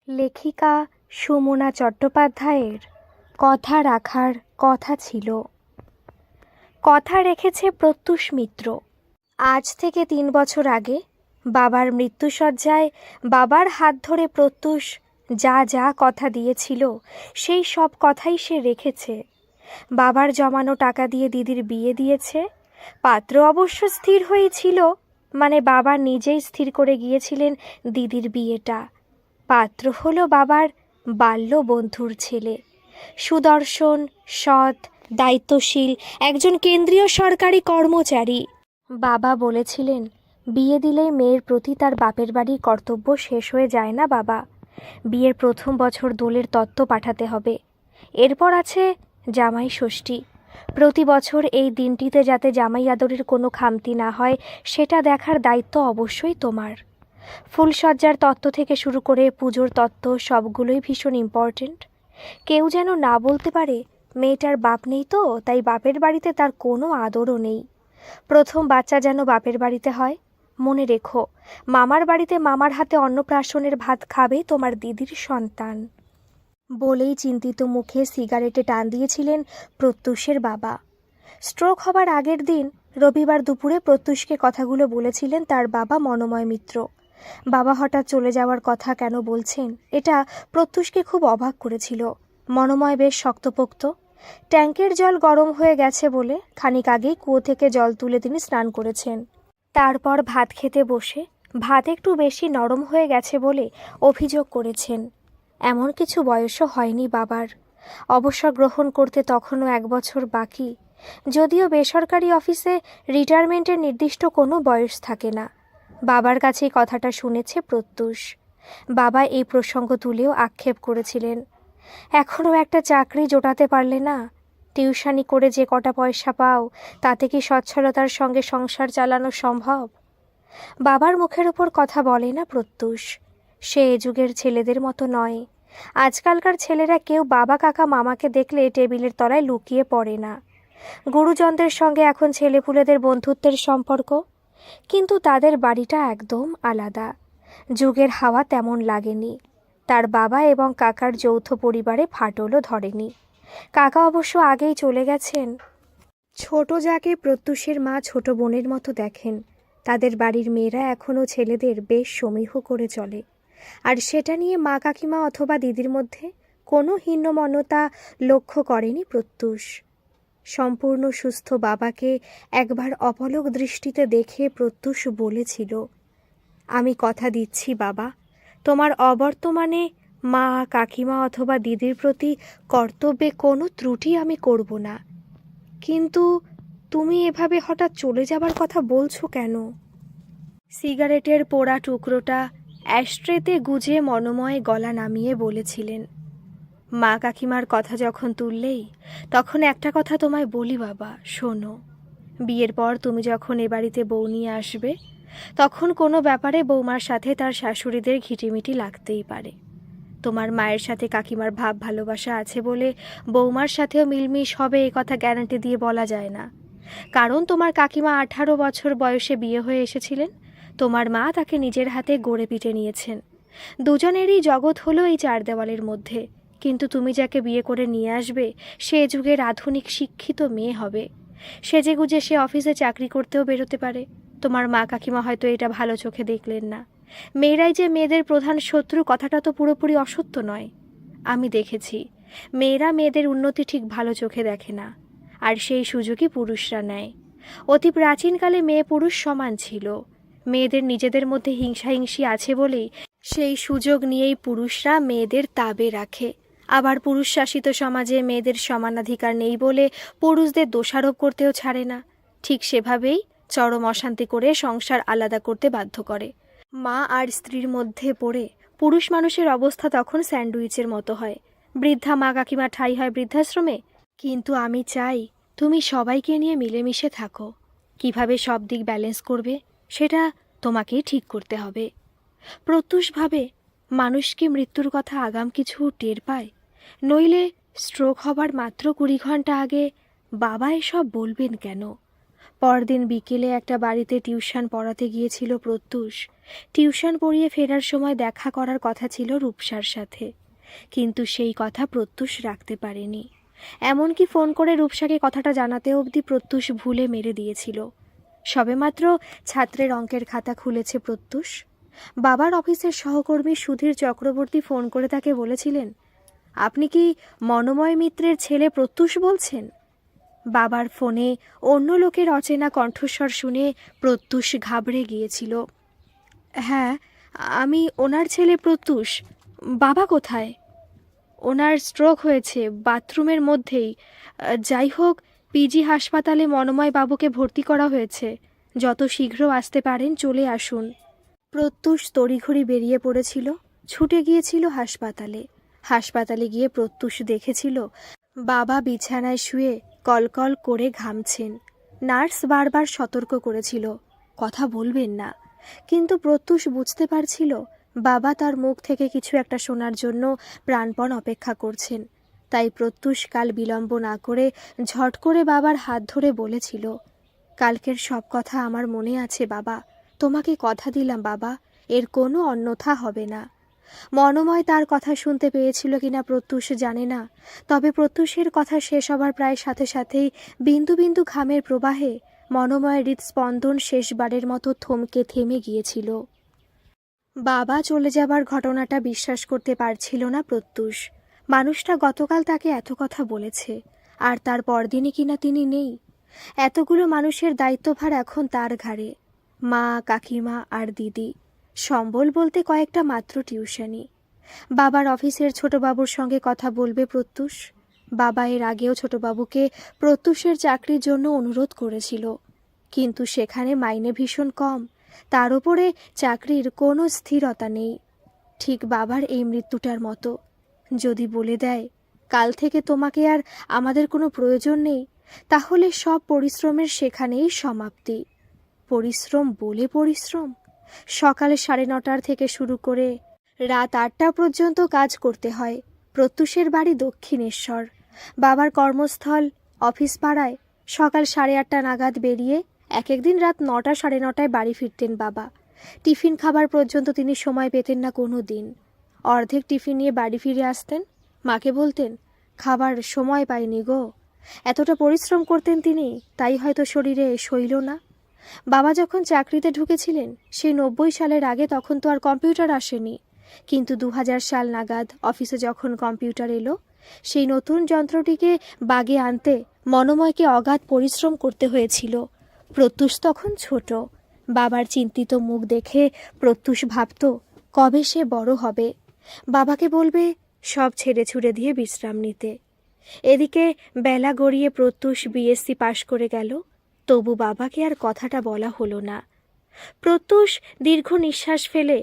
লেখিকা সুমনা চট্টোপাধ্যায়ের কথা রাখার কথা ছিল। কথা রেখেছে প্রত্যুষ মিত্র। আজ থেকে ৩ বছর আগে বাবার মৃত্যুশয্যায় বাবার হাত ধরে প্রত্যুষ যা যা কথা দিয়েছিল সেই সব কথাই সে রেখেছে। বাবার জমানো টাকা দিয়ে দিদির বিয়ে দিয়েছে। পাত্র অবশ্য স্থির হয়েছিল, মানে বাবা নিজেই স্থির করে গিয়েছিলেন দিদির বিয়েটা। পাত্র হলো বাবার বাল্য বন্ধুর ছেলে, সুদর্শন, সৎ, দায়িত্বশীল একজন কেন্দ্রীয় সরকারি কর্মচারী। বাবা বলেছিলেন, বিয়ে দিলেই মেয়ের প্রতি তার বাপের বাড়ির কর্তব্য শেষ হয়ে যায় না বাবা। বিয়ের প্রথম বছর দোলের তত্ত্ব পাঠাতে হবে। এরপর আছে জামাই ষষ্ঠী। প্রতি বছর এই দিনটিতে যাতে জামাই আদরের কোনো খামতি না হয় সেটা দেখার দায়িত্ব অবশ্যই তোমার। ফুলসজ্জার তত্ত্ব থেকে শুরু করে পুজোর তত্ত্ব সবগুলোই ভীষণ ইম্পর্ট্যান্ট। কেউ যেন না বলতে পারে মেয়েটার বাপ নেই তো তাই বাপের বাড়িতে তার কোনো আদরও নেই। প্রথম বাচ্চা যেন বাপের বাড়িতে হয়। মনে রেখো, মামার বাড়িতে মামার হাতে অন্নপ্রাশনের ভাত খাবে তোমার দিদির সন্তান। বলেই চিন্তিত মুখে সিগারেটে টান দিয়েছিলেন প্রত্যুষের বাবা। স্ট্রোক হবার আগের দিন রবিবার দুপুরে প্রত্যুষকে কথাগুলো বলেছিলেন তার বাবা মনোময় মিত্র। বাবা হঠাৎ চলে যাওয়ার কথা কেন বলছেন এটা প্রত্যুষকে খুব অবাক করেছিল। মনোময় বেশ শক্তপোক্ত। ট্যাঙ্কের জল গরম হয়ে গেছে বলে খানিক আগেই কুয়ো থেকে জল তুলে তিনি স্নান করেছেন। তারপর ভাত খেতে বসে ভাত একটু বেশি নরম হয়ে গেছে বলে অভিযোগ করেছেন। এমন কিছু বয়সও হয়নি বাবার। অবসর গ্রহণ করতে তখনও 1 বছর বাকি। যদিও বেসরকারি অফিসে রিটায়ারমেন্টের নির্দিষ্ট কোনো বয়স থাকে না। বাবার কাছেই কথাটা শুনেছে প্রত্যুষ। বাবা এই প্রসঙ্গ তুলেও আক্ষেপ করেছিলেন, এখনও একটা চাকরি জোটাতে পারলে না? টিউশনি করে যে কটা পয়সা পাও তাতে কি সচ্ছলতার সঙ্গে সংসার চালানো সম্ভব? বাবার মুখের উপর কথা বলে না প্রত্যুষ। সে এ যুগের ছেলেদের মতো নয়। আজকালকার ছেলেরা কেউ বাবা কাকা মামাকে দেখলে টেবিলের তলায় লুকিয়ে পড়ে না। গুরুজনদের সঙ্গে এখন ছেলেপুলেদের বন্ধুত্বের সম্পর্ক, কিন্তু তাদের বাড়িটা একদম আলাদা। যুগের হাওয়া তেমন লাগেনি। তার বাবা এবং কাকার যৌথ পরিবারে ফাটলও ধরেনি। কাকা অবশ্য আগেই চলে গেছেন। ছোট যাকে প্রত্যুষের মা ছোট বোনের মতো দেখেন, তাদের বাড়ির মেয়েরা এখনও ছেলেদের বেশ সমীহ করে চলে। আর সেটা নিয়ে মা কাকিমা অথবা দিদির মধ্যে কোনো হীনমন্যতা লক্ষ্য করেনি প্রত্যুষ। সম্পূর্ণ সুস্থ বাবাকে একবার অপলক দৃষ্টিতে দেখে প্রত্যুষ বলেছিল, আমি কথা দিচ্ছি বাবা, তোমার অবর্তমানে মা কাকিমা অথবা দিদির প্রতি কর্তব্যে কোনো ত্রুটি আমি করব না। কিন্তু তুমি এভাবে হঠাৎ চলে যাবার কথা বলছো কেন? সিগারেটের পোড়া টুকরোটা অ্যাশট্রেতে গুজে মনোময় গলা নামিয়ে বলেছিলেন, মা কাকিমার কথা যখন তুললেই তখন একটা কথা তোমায় বলি বাবা, শোনো। বিয়ের পর তুমি যখন এ বাড়িতে বউ নিয়ে আসবে তখন কোনো ব্যাপারে বৌমার সাথে তার শাশুড়িদের ঘিটিমিটি লাগতেই পারে। তোমার মায়ের সাথে কাকিমার ভাব ভালোবাসা আছে বলে বৌমার সাথেও মিলমিশ হবে এ কথা গ্যারান্টি দিয়ে বলা যায় না। কারণ তোমার কাকিমা 18 বছর বয়সে বিয়ে হয়ে এসেছিলেন, তোমার মা তাকে নিজের হাতে গড়ে পিটে নিয়েছেন। দুজনেরই জগৎ হলো এই 4 দেওয়ালের মধ্যে। কিন্তু তুমি যাকে বিয়ে করে নিয়ে আসবে সে যুগের আধুনিক শিক্ষিত মেয়ে হবে। সেজেগুজে সে অফিসে চাকরি করতেও বেরোতে পারে। তোমার মা কাকিমা হয়তো এটা ভালো চোখে দেখলেন না। মেয়েরাই যে মেয়েদের প্রধান শত্রু কথাটা তো পুরোপুরি অসত্য নয়। আমি দেখেছি মেয়েরা মেয়েদের উন্নতি ঠিক ভালো চোখে দেখে না, আর সেই সুযোগই পুরুষরা নেয়। অতি প্রাচীনকালে মেয়ে পুরুষ সমান ছিল। মেয়েদের নিজেদের মধ্যে হিংসাহিংসি আছে বলেই সেই সুযোগ নিয়েই পুরুষরা মেয়েদের তাবে রাখে। আবার পুরুষ শাসিত সমাজে মেয়েদের সমানাধিকার নেই বলে পুরুষদের দোষারোপ করতেও ছাড়ে না। ঠিক সেভাবেই চরম অশান্তি করে সংসার আলাদা করতে বাধ্য করে। মা আর স্ত্রীর মধ্যে পড়ে পুরুষ মানুষের অবস্থা তখন স্যান্ডউইচের মতো হয়। বৃদ্ধা মা কাকিমা ঠাঁই হয় বৃদ্ধাশ্রমে। কিন্তু আমি চাই তুমি সবাইকে নিয়ে মিলেমিশে থাকো। কিভাবে সব দিক ব্যালেন্স করবে সেটা তোমাকেই ঠিক করতে হবে। প্রত্যুষ ভাবে, মানুষ কি মৃত্যুর কথা আগাম কিছু টের পায়? নইলে স্ট্রোক হবার মাত্র 20 ঘন্টা আগে বাবা এসব বলবেন কেন? পরদিন বিকেলে একটা বাড়িতে টিউশন পড়াতে গিয়েছিল প্রত্যুষ। টিউশন পড়িয়ে ফেরার সময় দেখা করার কথা ছিল রূপসার সাথে, কিন্তু সেই কথা প্রত্যুষ রাখতে পারেনি। এমনকি ফোন করে রূপসাকে কথাটা জানাতে অবধি প্রত্যুষ ভুলে মেরে দিয়েছিল। সবেমাত্র ছাত্রের অঙ্কের খাতা খুলেছে প্রত্যুষ। বাবার অফিসের সহকর্মী সুধীর চক্রবর্তী ফোন করে তাকে বলেছিলেন, আপনি কি মনোময় মিত্রের ছেলে প্রত্যুষ বলছেন? বাবার ফোনে অন্য লোকের অচেনা কণ্ঠস্বর শুনে প্রত্যুষ ঘাবড়ে গিয়েছিল। হ্যাঁ, আমি ওনার ছেলে প্রত্যুষ। বাবা কোথায়? ওনার স্ট্রোক হয়েছে, বাথরুমের মধ্যেই। যাই হোক, পিজি হাসপাতালে মনোময় বাবুকে ভর্তি করা হয়েছে। যত শীঘ্র আসতে পারেন চলে আসুন। প্রত্যুষ তড়িঘড়ি বেরিয়ে পড়েছিল, ছুটে গিয়েছিল হাসপাতালে। হাসপাতালে গিয়ে প্রত্যুষ দেখেছিল বাবা বিছানায় শুয়ে কলকল করে ঘামছেন। নার্স বারবার সতর্ক করেছিল, কথা বলবেন না, কিন্তু প্রত্যুষ বুঝতে পারছিল বাবা তার মুখ থেকে কিছু একটা শোনার জন্য প্রাণপণ অপেক্ষা করছেন। তাই প্রত্যুষ কাল বিলম্ব না করে ঝট করে বাবার হাত ধরে বলেছিল, কালকের সব কথা আমার মনে আছে বাবা, তোমাকে কথা দিলাম বাবা, এর কোনো অন্যথা হবে না। মনোময় তার কথা শুনতে পেয়েছিল কিনা প্রত্যুষ জানে না, তবে প্রত্যুষের কথা শেষ হবার প্রায় সাথে সাথেই বিন্দু বিন্দু ঘামের প্রবাহে মনোময়ের হৃৎস্পন্দন শেষবারের মতো থমকে থেমে গিয়েছিল। বাবা চলে যাবার ঘটনাটা বিশ্বাস করতে পারছিল না প্রত্যুষ। মানুষটা গতকাল তাকে এত কথা বলেছে, আর তার পরদিনই কিনা তিনি নেই। এতগুলো মানুষের দায়িত্বভার এখন তার ঘাড়ে, মা, কাকিমা আর দিদি, সম্বল বলতে কয়েকটা মাত্র টিউশনি। বাবার অফিসের ছোটবাবুর সঙ্গে কথা বলবে প্রত্যুষ। বাবা এর আগেও ছোটবাবুকে প্রত্যুষের চাকরির জন্য অনুরোধ করেছিল, কিন্তু সেখানে মাইনে ভীষণ কম, তার উপরে চাকরির কোনো স্থিরতা নেই। ঠিক বাবার এই মৃত্যুটার মতো। যদি বলে দেয়, কাল থেকে তোমাকে আর আমাদের কোনো প্রয়োজন নেই, তাহলে সব পরিশ্রমের সেখানেই সমাপ্তি। পরিশ্রম বলে পরিশ্রম, সকাল 9:30 থেকে শুরু করে রাত 8টা পর্যন্ত কাজ করতে হয়। প্রত্যুষের বাড়ি দক্ষিণেশ্বর, বাবার কর্মস্থল অফিস পাড়ায়। সকাল 8:30 নাগাদ বেরিয়ে এক একদিন রাত 9টা 9:30টায় বাড়ি ফিরতেন বাবা। টিফিন খাবার পর্যন্ত তিনি সময় পেতেন না কোনো দিন। অর্ধেক টিফিন নিয়ে বাড়ি ফিরে আসতেন, মাকে বলতেন, খাবার সময় পাইনি গো। এতটা পরিশ্রম করতেন তিনি, তাই হয়তো শরীরে সইল না। বাবা যখন চাকরিতে ঢুকেছিলেন সেই 90 সালের আগে, তখন তো আর কম্পিউটার আসেনি, কিন্তু 2000 সাল নাগাদ অফিসে যখন কম্পিউটার এলো, সেই নতুন যন্ত্রটিকে বাগে আনতে মনোময়কে অগাধ পরিশ্রম করতে হয়েছিল। প্রত্যুষ তখন ছোট। বাবার চিন্তিত মুখ দেখে প্রত্যুষ ভাবত, কবে সে বড় হবে, বাবাকে বলবে সব ছেড়ে ছুড়ে দিয়ে বিশ্রাম নিতে। এদিকে বেলা গড়িয়ে প্রত্যুষ বিএসসি পাশ করে গেল, তবু বাবাকে আর কথাটা বলা হলো না। প্রত্যুষ দীর্ঘ নিঃশ্বাস ফেলে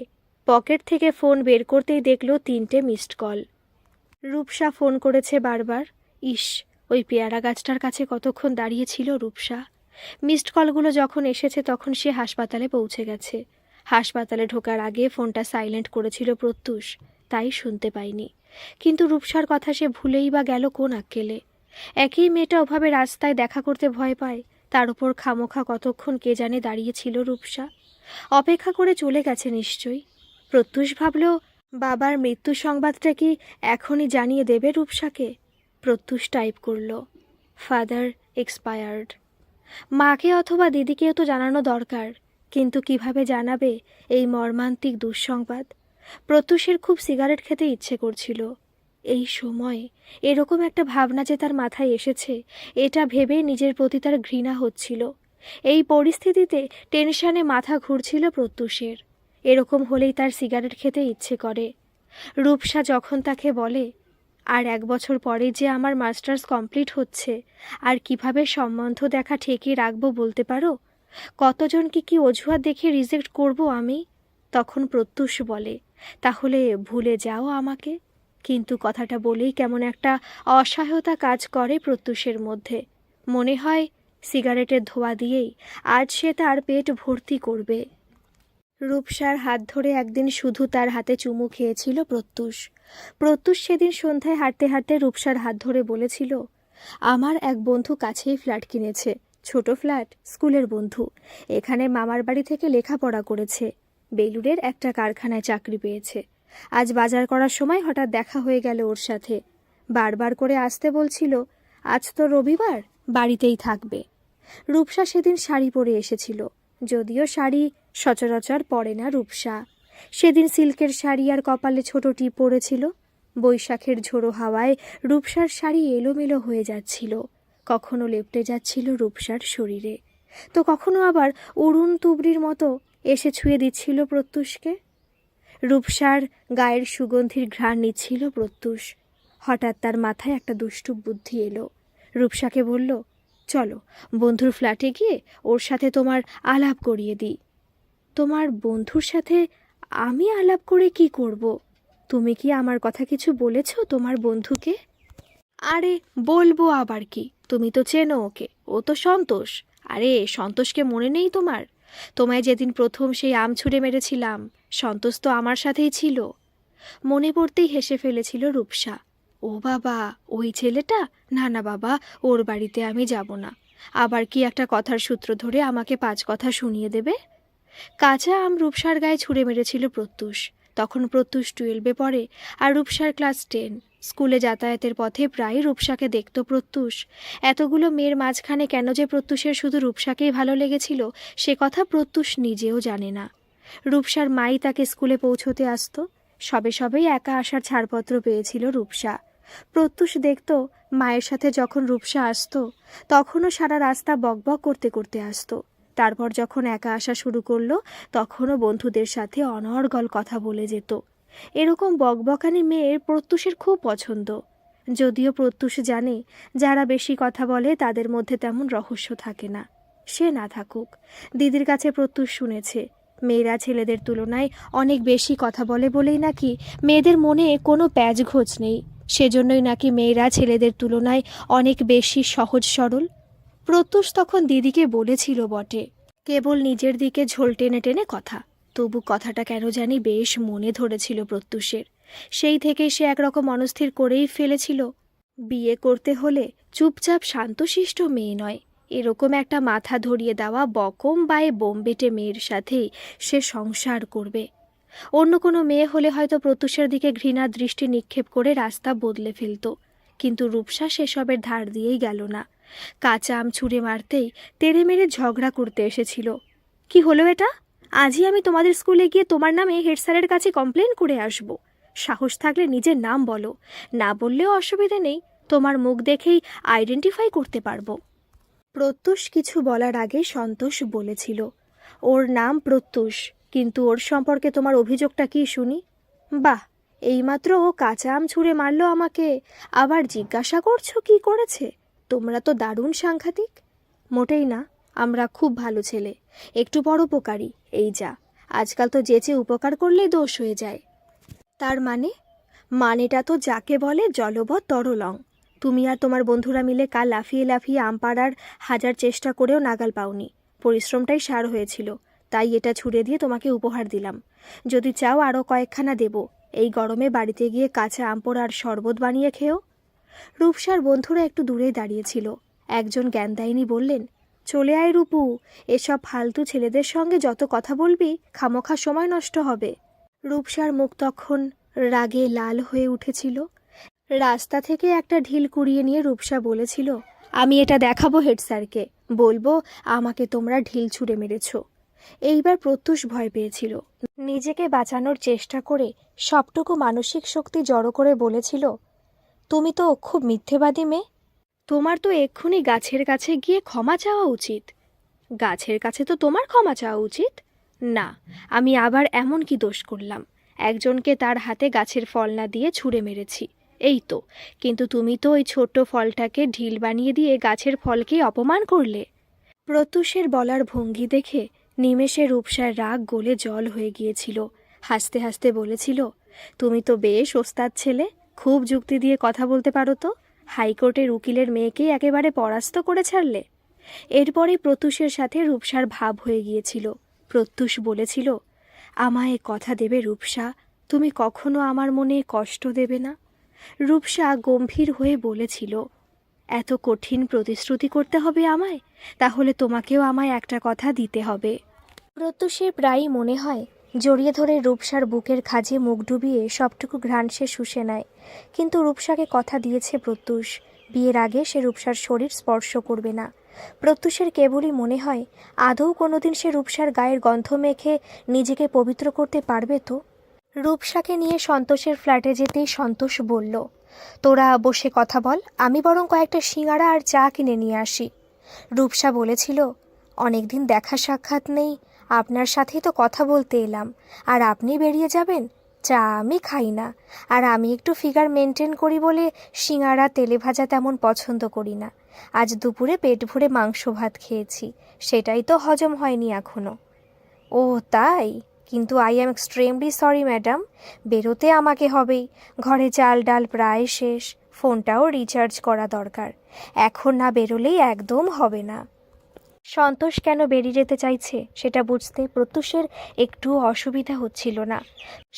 পকেট থেকে ফোন বের করতেই দেখল 3টে মিসড কল। রূপসা ফোন করেছে বারবার। ইস, ওই পেয়ারা গাছটার কাছে কতক্ষণ দাঁড়িয়েছিল রূপসা। মিসড কলগুলো যখন এসেছে তখন সে হাসপাতালে পৌঁছে গেছে। হাসপাতালে ঢোকার আগে ফোনটা সাইলেন্ট করেছিল প্রত্যুষ, তাই শুনতে পায়নি। কিন্তু রূপসার কথা সে ভুলেই বা গেল কোন আক্কেলে। একই মেয়েটা ওভাবে রাস্তায় দেখা করতে ভয় পায়, তার উপর খামোখা কতক্ষণ কে জানে দাঁড়িয়েছিল রূপসা। অপেক্ষা করে চলে গেছে নিশ্চয়ই। প্রত্যুষ ভাবল, বাবার মৃত্যু সংবাদটা কি এখনই জানিয়ে দেবে রূপসাকে? প্রত্যুষ টাইপ করল, ফাদার এক্সপায়ার্ড। মাকে অথবা দিদিকেও তো জানানো দরকার, কিন্তু কিভাবে জানাবে এই মর্মান্তিক দুঃসংবাদ? প্রত্যুষের খুব সিগারেট খেতে ইচ্ছে করছিল। এই সময় এরকম একটা ভাবনা যে তার মাথায় এসেছে, এটা ভেবে নিজের প্রতি তার ঘৃণা হচ্ছিল। এই পরিস্থিতিতে টেনশনে মাথা ঘুরছিল প্রত্যুষের। এরকম হলেই তার সিগারেট খেতে ইচ্ছে করে। রূপসা যখন তাকে বলে, আর 1 বছর পরে যে আমার মাস্টার্স কমপ্লিট হচ্ছে, আর কিভাবে সম্বন্ধ দেখা ঠেকিয়ে রাখবো বলতে পারো? কতজনকে কি অজুহাত দেখিয়ে রিজেক্ট করব আমি? তখন প্রত্যুষ বলে, তাহলে ভুলে যাও আমাকে। কিন্তু কথাটা বলেই কেমন একটা অসহায়তা কাজ করে প্রত্যুষের মধ্যে। মনে হয় সিগারেটের ধোঁয়া দিয়েই আজ সে তার পেট ভর্তি করবে। রূপসার হাত ধরে একদিন শুধু তার হাতে চুমু খেয়েছিল প্রত্যুষ। প্রত্যুষ সেদিন সন্ধ্যায় হাঁটতে হাঁটতে রূপসার হাত ধরে বলেছিল, আমার এক বন্ধু কাছেই ফ্ল্যাট কিনেছে, ছোট ফ্ল্যাট, স্কুলের বন্ধু। এখানে মামার বাড়ি থেকে লেখাপড়া করেছে। বেলুড়ের একটা কারখানায় চাকরি পেয়েছে। আজ বাজার করার সময় হঠাৎ দেখা হয়ে গেল ওর সাথে। বারবার করে আসতে বলছিল, আজ তো রবিবার, বাড়িতেই থাকবে। রূপসা সেদিন শাড়ি পরে এসেছিল, যদিও শাড়ি সচরাচর পরে না রূপসা। সেদিন সিল্কের শাড়ি আর কপালে ছোট টিপ পরেছিল। বৈশাখের ঝোড়ো হাওয়ায় রূপসার শাড়ি এলোমেলো হয়ে যাচ্ছিল, কখনো লেপ্টে যাচ্ছিল রূপসার শরীরে, তো কখনো আবার অরুণ তুবড়ির মতো এসে ছুঁয়ে দিচ্ছিল প্রত্যুষকে। রূপসার গায়ের সুগন্ধির ঘ্রাণ নিচ্ছিল প্রত্যুষ। হঠাৎ তার মাথায় একটা দুষ্টু বুদ্ধি এলো। রূপসাকে বলল, চলো বন্ধুর ফ্ল্যাটে গিয়ে ওর সাথে তোমার আলাপ করিয়ে দিই। তোমার বন্ধুর সাথে আমি আলাপ করে কি করব? তুমি কি আমার কথা কিছু বলেছ তোমার বন্ধুকে? আরে বলবো আবার কি, তুমি তো চেনো ওকে, ও তো সন্তোষ। আরে সন্তোষকে মনে নেই তোমার? তোমায় যেদিন প্রথম সেই আম ছুঁড়ে মেরেছিলাম, সন্তোষ তো আমার সাথেই ছিল। মনে পড়তেই হেসে ফেলেছিল রূপসা। ও বাবা, ওই ছেলেটা? না না বাবা, ওর বাড়িতে আমি যাব না। আবার কি একটা কথার সূত্র ধরে আমাকে 5 কথা শুনিয়ে দেবে? কাঁচা আম রূপসার গায়ে ছুঁড়ে মেরেছিল প্রত্যুষ। তখন প্রত্যুষ 12-এ পড়ে আর রূপসার ক্লাস 10। স্কুলে যাতায়াতের পথে প্রায় রূপসাকে দেখত প্রত্যুষ। এতগুলো মেয়ের মাঝখানে কেন যে প্রত্যুষের শুধু রূপসাকেই ভালো লেগেছিল সে কথা প্রত্যুষ নিজেও জানে না। রূপসার মাই তাকে স্কুলে পৌঁছতে আসতো। সবে সবেই একা আসার ছাড়পত্র পেয়েছিল রূপসা। প্রত্যুষ দেখত মায়ের সাথে যখন রূপসা আসতো তখনও সারা রাস্তা বকবক করতে করতে আসতো। তারপর যখন একা আসা শুরু করলো তখনও বন্ধুদের সাথে অনর্গল কথা বলে যেত। এরকম বকবকানি মেয়ের প্রত্যুষের খুব পছন্দ। যদিও প্রত্যুষ জানে যারা বেশি কথা বলে তাদের মধ্যে তেমন রহস্য থাকে না। সে না থাকুক, দিদির কাছে প্রত্যুষ শুনেছে মেয়েরা ছেলেদের তুলনায় অনেক বেশি কথা বলে বলেই নাকি মেয়েদের মনে কোনো প্যাঁচ ঘোচ নেই। সেজন্যই নাকি মেয়েরা ছেলেদের তুলনায় অনেক বেশি সহজ সরল। প্রত্যুষ তখন দিদিকে বলেছিল বটে, কেবল নিজের দিকে ঝোল টেনে টেনে কথা। তবু কথাটা কেন জানি বেশ মনে ধরেছিল প্রত্যুষের। সেই থেকে সে একরকম অনস্থির করেই ফেলেছিল, বিয়ে করতে হলে চুপচাপ শান্তশিষ্ট মেয়ে নয়, এরকম একটা মাথা ধরিয়ে দেওয়া বকম বায়ে বোমবেটে মেয়ের সাথেই সে সংসার করবে। অন্য কোনো মেয়ে হলে হয়তো প্রত্যুষের দিকে ঘৃণার দৃষ্টি নিক্ষেপ করে রাস্তা বদলে ফেলত, কিন্তু রূপসা সেসবের ধার দিয়েই গেল না। কাঁচা আম ছুঁড়ে মারতেই তেড়ে মেরে ঝগড়া করতে এসেছিল। কি হলো এটা? আজই আমি তোমাদের স্কুলে গিয়ে তোমার নামে হেড স্যারের কাছে কমপ্লেন করে আসব। সাহস থাকলে নিজের নাম বলো, না বললেও অসুবিধে নেই, তোমার মুখ দেখেই আইডেন্টিফাই করতে পারবো। প্রত্যুষ কিছু বলার আগে সন্তোষ বলেছিল, ওর নাম প্রত্যুষ, কিন্তু ওর সম্পর্কে তোমার অভিযোগটা কি শুনি? বাহ, এইমাত্র ও কাঁচা আম ছুঁড়ে মারলো আমাকে, আবার জিজ্ঞাসা করছো কি করেছে? তোমরা তো দারুণ সাংঘাতিক। মোটেই না, আমরা খুব ভালো ছেলে, একটু পরোপকারী, এই যা। আজকাল তো যেচে উপকার করলেই দোষ হয়ে যায়। তার মানে? মানেটা তো যাকে বলে জলবৎ তরলং। তুমি আর তোমার বন্ধুরা মিলে কাল লাফিয়ে লাফিয়ে আম পাড়ার 1000 চেষ্টা করেও নাগাল পাওনি। পরিশ্রমটাই সার হয়েছিল, তাই এটা ছুঁড়ে দিয়ে তোমাকে উপহার দিলাম। যদি চাও আরও কয়েকখানা দেব। এই গরমে বাড়িতে গিয়ে কাঁচা আম পোড়ার শরবত বানিয়ে খেও। রূপসার বন্ধুরা একটু দূরেই দাঁড়িয়েছিল। একজন জ্ঞানদায়িনী বললেন, চলে আয় রূপু, এসব ফালতু ছেলেদের সঙ্গে যত কথা বলবি খামোখা সময় নষ্ট হবে। রূপসার মুখ তখন রাগে লাল হয়ে উঠেছিল। রাস্তা থেকে একটা ঢিল কুড়িয়ে নিয়ে রূপসা বলেছিল, আমি এটা দেখাবো হেড স্যারকে, বলবো আমাকে তোমরা ঢিল ছুঁড়ে মেরেছ। এইবার প্রত্যুষ ভয় পেয়েছিল। নিজেকে বাঁচানোর চেষ্টা করে সবটুকু মানসিক শক্তি জড়ো করে বলেছিল, তুমি তো খুব মিথ্যেবাদী মেয়ে। তোমার তো এক্ষুনি গাছের কাছে গিয়ে ক্ষমা চাওয়া উচিত। গাছের কাছে তো তোমার ক্ষমা চাওয়া উচিত না। আমি আবার এমন কি দোষ করলাম? একজনকে তার হাতে গাছের ফল না দিয়ে ছুঁড়ে মেরেছি, এই তো। কিন্তু তুমি তো ওই ছোট্ট ফলটাকে ঢিল বানিয়ে দিয়ে গাছের ফলকে অপমান করলে। প্রত্যুষের বলার ভঙ্গি দেখে নিমেষে রূপসার রাগ গলে জল হয়ে গিয়েছিল। হাসতে হাসতে বলেছিল, তুমি তো বেশ ওস্তাদ ছেলে, খুব যুক্তি দিয়ে কথা বলতে পারো তো। হাইকোর্টের উকিলের মেয়েকেই একেবারে পরাস্ত করে ছাড়লে। এরপরে প্রত্যুষের সাথে রূপসার ভাব হয়ে গিয়েছিল। প্রত্যুষ বলেছিল, আমায় কথা দেবে রূপসা, তুমি কখনো আমার মনে কষ্ট দেবে না। রূপসা গম্ভীর হয়ে বলেছিল, এত কঠিন প্রতিশ্রুতি করতে হবে আমায়? তাহলে তোমাকেও আমায় একটা কথা দিতে হবে। প্রত্যুষের প্রায়ই মনে হয় জড়িয়ে ধরে রূপসার বুকের খাঁজে মুখ ডুবিয়ে সবটুকু ঘ্রাণ সে শুষে নেয়। কিন্তু রূপসাকে কথা দিয়েছে প্রত্যুষ, বিয়ের আগে সে রূপসার শরীর স্পর্শ করবে না। প্রত্যুষের কেবলই মনে হয় আদৌ কোনোদিন সে রূপসার গায়ের গন্ধ মেখে নিজেকে পবিত্র করতে পারবে তো। রূপসাকে নিয়ে সন্তোষের ফ্ল্যাটে যেতেই সন্তোষ বলল, তোরা বসে কথা বল, আমি বরং কয়েকটা সিঙাড়া আর চা কিনে নিয়ে আসি। রূপসা বলেছিল, অনেকদিন দেখা সাক্ষাৎ নেই, আপনার সাথেই তো কথা বলতে এলাম, আর আপনি বেরিয়ে যাবেন। চা আমি খাই না, আর আমি একটু ফিগার মেনটেন করি বলে সিঙাড়া তেলে ভাজা তেমন পছন্দ করি না। আজ দুপুরে পেট ভরে মাংস ভাত খেয়েছি, সেটাই তো হজম হয়নি এখনো। ও তাই? কিন্তু I am extremely sorry madam, বেরোতে আমাকে হবেই। ঘরে চাল ডাল প্রায় শেষ, ফোনটাও রিচার্জ করা দরকার। এখন না বেরোলেই একদম হবে না। সন্তোষ কেন বেরিয়ে যেতে চাইছে সেটা বুঝতে প্রত্যুষের একটু অসুবিধা হচ্ছিল না।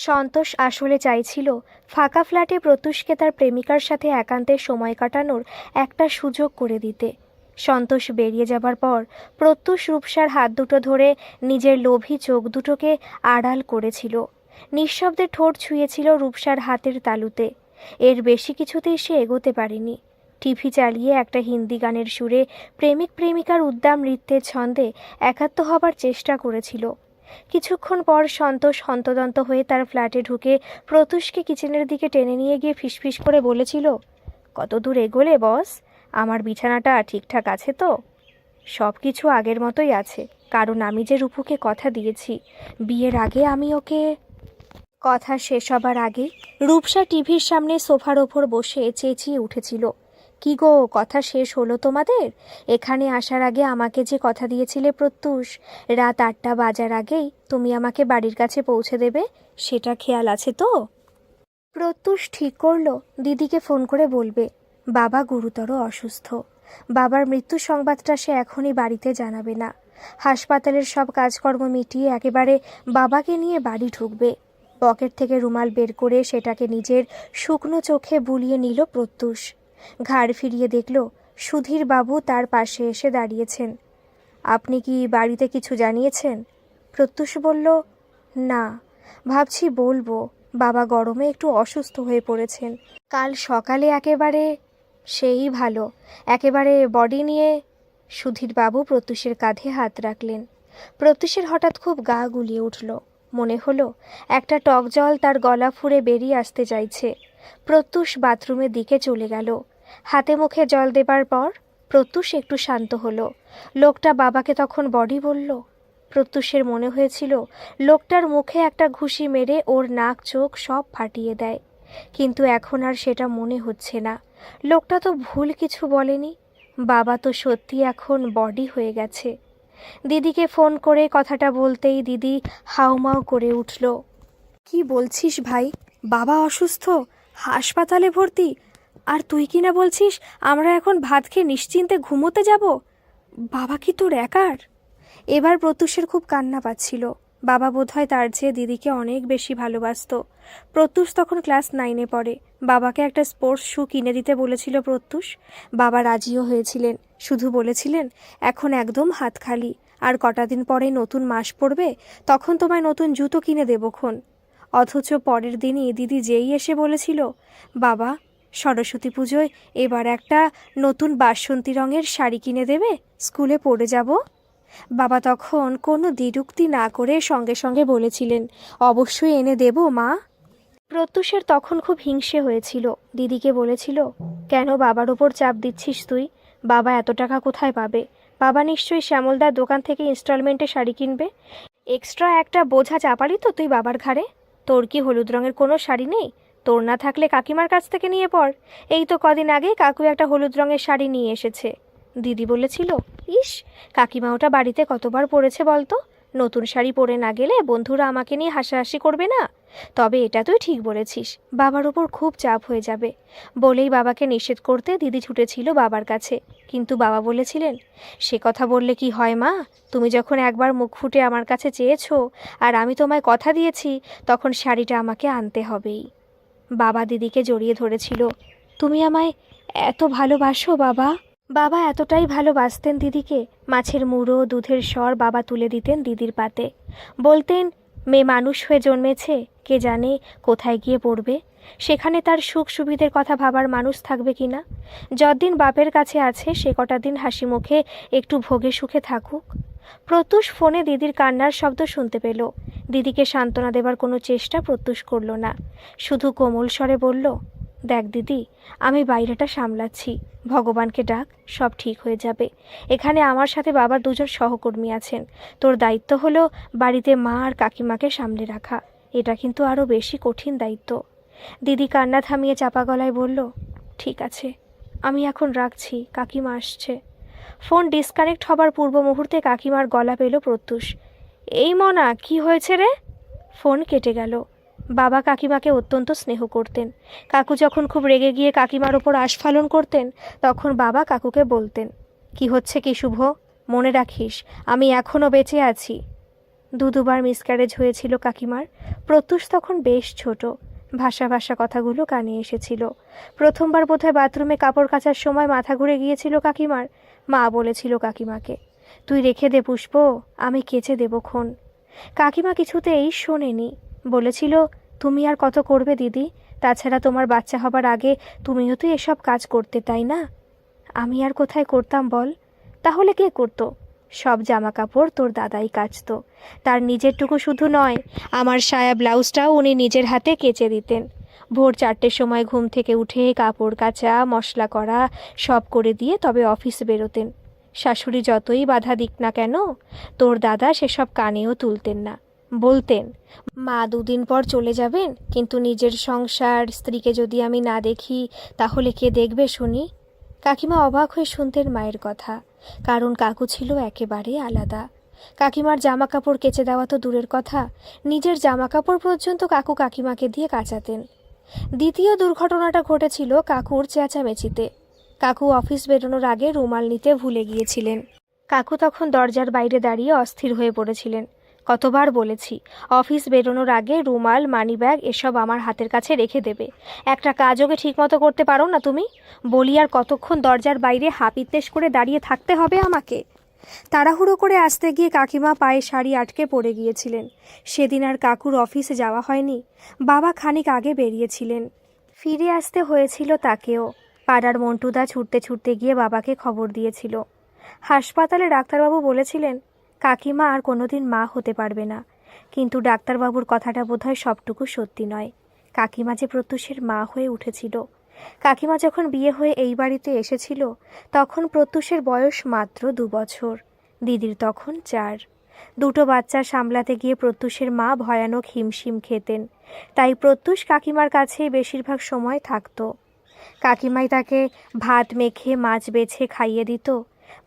সন্তোষ আসলে চাইছিল ফাঁকা ফ্ল্যাটে প্রত্যুষকে তার প্রেমিকার সাথে একান্তে সময় কাটানোর একটা সুযোগ করে দিতে। সন্তোষ বেরিয়ে যাবার পর প্রত্যুষ রূপসার হাত দুটো ধরে নিজের লোভী চোখ দুটোকে আড়াল করেছিল। নিঃশব্দে ঠোঁট ছুঁয়েছিল রূপসার হাতের তালুতে। এর বেশি কিছুতেই সে এগোতে পারেনি। টিভি চালিয়ে একটা হিন্দি গানের সুরে প্রেমিক প্রেমিকার উদ্দাম নৃত্যের ছন্দে একাত্ম হবার চেষ্টা করেছিল। কিছুক্ষণ পর সন্তোষ হন্তদন্ত হয়ে তার ফ্ল্যাটে ঢুকে প্রত্যুষকে কিচেনের দিকে টেনে নিয়ে গিয়ে ফিসফিস করে বলেছিল, কত দূর এগোলে বস? আমার বিছানাটা ঠিকঠাক আছে তো? সব কিছু আগের মতোই আছে, কারণ আমি যে রূপুকে কথা দিয়েছি, বিয়ের আগে আমি ওকে। কথা শেষ হবার আগেই রূপসা টিভির সামনে সোফার ওপর বসে চেঁচিয়ে উঠেছিল, কি গো, কথা শেষ হলো তোমাদের? এখানে আসার আগে আমাকে যে কথা দিয়েছিলে প্রত্যুষ, রাত 8টা বাজার আগেই তুমি আমাকে বাড়ির কাছে পৌঁছে দেবে, সেটা খেয়াল আছে তো? প্রত্যুষ ঠিক করলো দিদিকে ফোন করে বলবে বাবা গুরুতর অসুস্থ। বাবার মৃত্যু সংবাদটা সে এখনই বাড়িতে জানাবে না। হাসপাতালের সব কাজকর্ম মিটিয়ে একেবারে বাবাকে নিয়ে বাড়ি ঢুকবে। পকেট থেকে রুমাল বের করে সেটাকে নিজের শুকনো চোখে বুলিয়ে নিল প্রত্যুষ। ঘাড় ফিরিয়ে দেখল সুধীর বাবু তার পাশে এসে দাঁড়িয়েছেন। আপনি কি বাড়িতে কিছু জানিয়েছেন? প্রত্যুষ বলল, না, ভাবছি বলবো, বাবা গরমে একটু অসুস্থ হয়ে পড়েছেন। কাল সকালে একেবারে। সেই ভালো, একেবারে বডি নিয়ে। সুধীরবাবু প্রত্যুষের কাঁধে হাত রাখলেন। প্রত্যুষের হঠাৎ খুব গা গুলিয়ে উঠল। মনে হলো একটা টক জল তার গলা ফুঁড়ে বেরিয়ে আসতে চাইছে। প্রত্যুষ বাথরুমের দিকে চলে গেল। হাতে মুখে জল দেবার পর প্রত্যুষ একটু শান্ত হলো। লোকটা বাবাকে তখন বডি বলল। প্রত্যুষের মনে হয়েছিল লোকটার মুখে একটা ঘুষি মেরে ওর নাক চোখ সব ফাটিয়ে দেয়, কিন্তু এখন আর সেটা মনে হচ্ছে না। লোকটা তো ভুল কিছু বলেনি, বাবা তো সত্যি এখন বডি হয়ে গেছে। দিদিকে ফোন করে কথাটা বলতেই দিদি হাউমাউ করে উঠল, কি বলছিস ভাই? বাবা অসুস্থ, হাসপাতালে ভর্তি, আর তুই কি না বলছিস আমরা এখন ভাত খেয়ে নিশ্চিন্তে ঘুমোতে যাব? বাবা কি তোর একার? এবার প্রত্যুষের খুব কান্না পাচ্ছিল। বাবা বোধহয় তার চেয়ে দিদিকে অনেক বেশি ভালোবাসতো। প্রত্যুষ তখন ক্লাস 9-এ পড়ে। বাবাকে একটা স্পোর্টস শ্যু কিনে দিতে বলেছিল প্রত্যুষ। বাবা রাজিও হয়েছিলেন, শুধু বলেছিলেন এখন একদম হাত খালি, আর কটা দিন পরে নতুন মাস পড়বে, তখন তোমায় নতুন জুতো কিনে দেবক্ষণ। অথচ পরের দিনই দিদি যেই এসে বলেছিল, বাবা সরস্বতী পুজোয় এবার একটা নতুন বাসন্তী রঙের শাড়ি কিনে দেবে, স্কুলে পরে যাব। বাবা তখন কোনো দ্বিরুক্তি না করে সঙ্গে সঙ্গে বলেছিলেন, অবশ্যই এনে দেব মা। প্রত্যুষের তখন খুব হিংসে হয়েছিল। দিদিকে বলেছিল, কেন বাবার ওপর চাপ দিচ্ছিস তুই? বাবা এত টাকা কোথায় পাবে? বাবা নিশ্চয়ই শ্যামলদার দোকান থেকে ইনস্টলমেন্টে শাড়ি কিনবে। এক্সট্রা একটা বোঝা চাপালি তো তুই বাবার ঘাড়ে। তোর কি হলুদ রঙের কোনো শাড়ি নেই? তোর না থাকলে কাকিমার কাছ থেকে নিয়ে পড়। এই তো কদিন আগে কাকু একটা হলুদ রঙের শাড়ি নিয়ে এসেছে। দিদি বলেছিল, ইস, কাকিমা ওটা বাড়িতে কতবার পরেছে বলতো? নতুন শাড়ি পরে না গেলে বন্ধুরা আমাকে নিয়ে হাসাহাসি করবে না? তবে এটা তুই ঠিক বলেছিস, বাবার ওপর খুব চাপ হয়ে যাবে। বলেই বাবাকে নিষেধ করতে দিদি ছুটেছিল বাবার কাছে। কিন্তু বাবা বলেছিলেন, সে কথা বললে কি হয় মা? তুমি যখন একবার মুখ ফুটে আমার কাছে চেয়েছো আর আমি তোমায় কথা দিয়েছি, তখন শাড়িটা আমাকে আনতে হবেই। বাবা দিদিকে জড়িয়ে ধরেছিল। তুমি আমায় এত ভালোবাসো বাবা? বাবা এতটাই ভালোবাসতেন দিদিকে, মাছের মুড়ো দুধের স্বর বাবা তুলে দিতেন দিদির পাতে। বলতেন, মেয়ে মানুষ হয়ে জন্মেছে, কে জানে কোথায় গিয়ে পড়বে, সেখানে তার সুখ সুবিধের কথা ভাবার মানুষ থাকবে কিনা। যতদিন বাপের কাছে আছে সে কটা দিন হাসি মুখে একটু ভোগে সুখে থাকুক। প্রত্যুষ ফোনে দিদির কান্নার শব্দ শুনতে পেল। দিদিকে সান্ত্বনা দেবার কোনো চেষ্টা প্রত্যুষ করল না, শুধু কোমল স্বরে বলল, দেখ দিদি, আমি বাইরেটা সামলাচ্ছি, ভগবানকে ডাক, সব ঠিক হয়ে যাবে। এখানে আমার সাথে বাবার দুজন সহকর্মী আছেন, তোর দায়িত্ব হলো বাড়িতে মা আর কাকিমাকে সামলে রাখা। এটা কিন্তু আরও বেশি কঠিন দায়িত্ব। দিদি কান্না থামিয়ে চাপা গলায় বলল, ঠিক আছে, আমি এখন রাখছি, কাকিমা আসছে। ফোন ডিসকানেক্ট হবার পূর্ব মুহূর্তে কাকিমার গলা পেল প্রত্যুষ। এই মনা, কি হয়েছে রে? ফোন কেটে গেল। বাবা কাকিমাকে অত্যন্ত স্নেহ করতেন। কাকু যখন খুব রেগে গিয়ে কাকিমার ওপর আস্ফালন করতেন, তখন বাবা কাকুকে বলতেন, কি হচ্ছে কি শুভ, মনে রাখিস আমি এখনও বেঁচে আছি। দুবার মিসক্যারেজ হয়েছিল কাকিমার। প্রত্যুষ তখন বেশ ছোট, ভাষা ভাষা কথাগুলো কানে এসেছিল। প্রথমবার বোধহয় বাথরুমে কাপড় কাচার সময় মাথা ঘুরে গিয়েছিল কাকিমার। মা বলেছিল কাকিমাকে, তুই রেখে দে পুষ্প, আমি কেচে দেবো খন। কাকিমা কিছুতেই শোনেনি, বলেছিল, তুমি আর কত করবে দিদি, তাছাড়া তোমার বাচ্চা হবার আগে তুমিও তো এসব কাজ করতে, তাই না? আমি আর কোথায় করতাম বল? তাহলে কে করতো? সব জামা কাপড় তোর দাদাই কাচতো। তার নিজেরটুকু শুধু নয়, আমার সায়া ব্লাউজটাও উনি নিজের হাতে কেচে দিতেন। ভোর 4টের সময় ঘুম থেকে উঠে কাপড় কাচা, মশলা করা সব করে দিয়ে তবে অফিস বেরোতেন। শাশুড়ি যতই বাধা দিক না কেন, তোর দাদা সেসব কানেও তুলতেন না। বলতেন, মা 2 দিন পর চলে যাবেন, কিন্তু নিজের সংসার স্ত্রীকে যদি আমি না দেখি তাহলে কে দেখবে শুনি? কাকিমা অবাক হয়ে শুনতেন মায়ের কথা, কারণ কাকু ছিল একেবারে আলাদা। কাকিমার জামা কাপড় কেচে দেওয়া তো দূরের কথা, নিজের জামা কাপড় পর্যন্ত কাকু কাকিমাকে দিয়ে কাচাতেন। দ্বিতীয় দুর্ঘটনাটা ঘটেছিল কাকুর চেঁচামেচিতে। কাকু অফিস বেরোনোর আগে রুমাল নিতে ভুলে গিয়েছিলেন। কাকু তখন দরজার বাইরে দাঁড়িয়ে অস্থির হয়ে পড়েছিলেন। কতবার বলেছি, অফিস বেরোনোর আগে রুমাল, মানিব্যাগ এসব আমার হাতের কাছে রেখে দেবে। একটা কাজও ঠিকমতো করতে পারো না তুমি? বলি আর কতক্ষণ দরজার বাইরে হাপিত্তেশ করে দাঁড়িয়ে থাকতে হবে আমাকে? তাড়াহুড়ো করে আসতে গিয়ে কাকিমা পায়ে শাড়ি আটকে পড়ে গিয়েছিলেন। সেদিন আর কাকুর অফিসে যাওয়া হয়নি। বাবা খানিক আগে বেরিয়েছিলেন। ফিরে আসতে হয়েছিল তাকেও। পাড়ার মন্টুদা ছুটতে ছুটতে গিয়ে বাবাকে খবর দিয়েছিল। হাসপাতালে ডাক্তারবাবু বলেছিলেন, কাকিমা আর কোনোদিন মা হতে পারবে না। কিন্তু ডাক্তারবাবুর কথাটা বোধহয় সবটুকু সত্যি নয়। কাকিমা যে প্রত্যুষের মা হয়ে উঠেছিল। কাকিমা যখন বিয়ে হয়ে এই বাড়িতে এসেছিল, তখন প্রত্যুষের বয়স মাত্র 2 বছর, দিদির তখন 4। 2টো বাচ্চা সামলাতে গিয়ে প্রত্যুষের মা ভয়ানক হিমশিম খেতেন। তাই প্রত্যুষ কাকিমার কাছেই বেশিরভাগ সময় থাকত। কাকিমাই তাকে ভাত মেখে মাছ বেছে খাইয়ে দিত।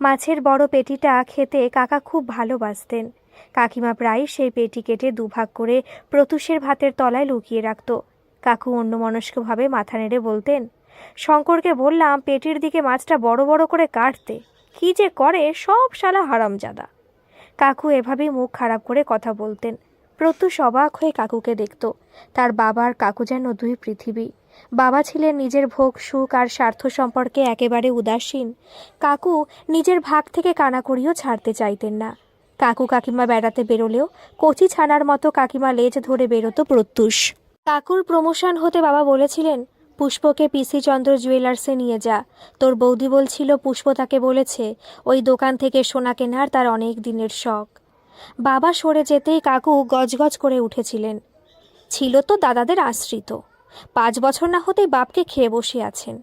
মাছের বড় পেটিটা খেতে কাকা খুব ভালোবাসতেন। কাকিমা প্রায় সেই পেটি কেটে 2 ভাগ করে প্রত্যুষের ভাতের তলায় লুকিয়ে রাখত। কাকু অন্যমনস্কভাবে মাথা নেড়ে বলতেন, শঙ্করকে বললাম পেটির দিকে মাছটা বড় বড় করে কাটতে, কি যে করে সব শালা হারামজাদা। কাকু এভাবেই মুখ খারাপ করে কথা বলতেন। প্রত্যুষ অবাক হয়ে কাকুকে দেখত। তার বাবার কাকু যেন 2 পৃথিবী। বাবা ছিলেন নিজের ভোগ সুখ আর স্বার্থ সম্পর্কে একেবারে উদাসীন। কাকু নিজের ভাগ থেকে কানাকড়িও ছাড়তে চাইতেন না। কাকু কাকিমা বেড়াতে বেরোলেও কচি ছানার মতো কাকিমা লেজ ধরে বেরোতো প্রত্যুষ। কাকুর প্রমোশন হতে বাবা বলেছিলেন, পুষ্পকে পিসি চন্দ্র জুয়েলার্সে নিয়ে যা। তোর বৌদি বলছিল পুষ্প তাকে বলেছে ওই দোকান থেকে সোনা কেনার তার অনেক দিনের শখ। বাবা সরে যেতেই কাকু গজগজ করে উঠেছিলেন। ছিল তো দাদাদের আশ্রিত। 5 বছর না হতেই বাপকে খেয়ে বসে আছেন।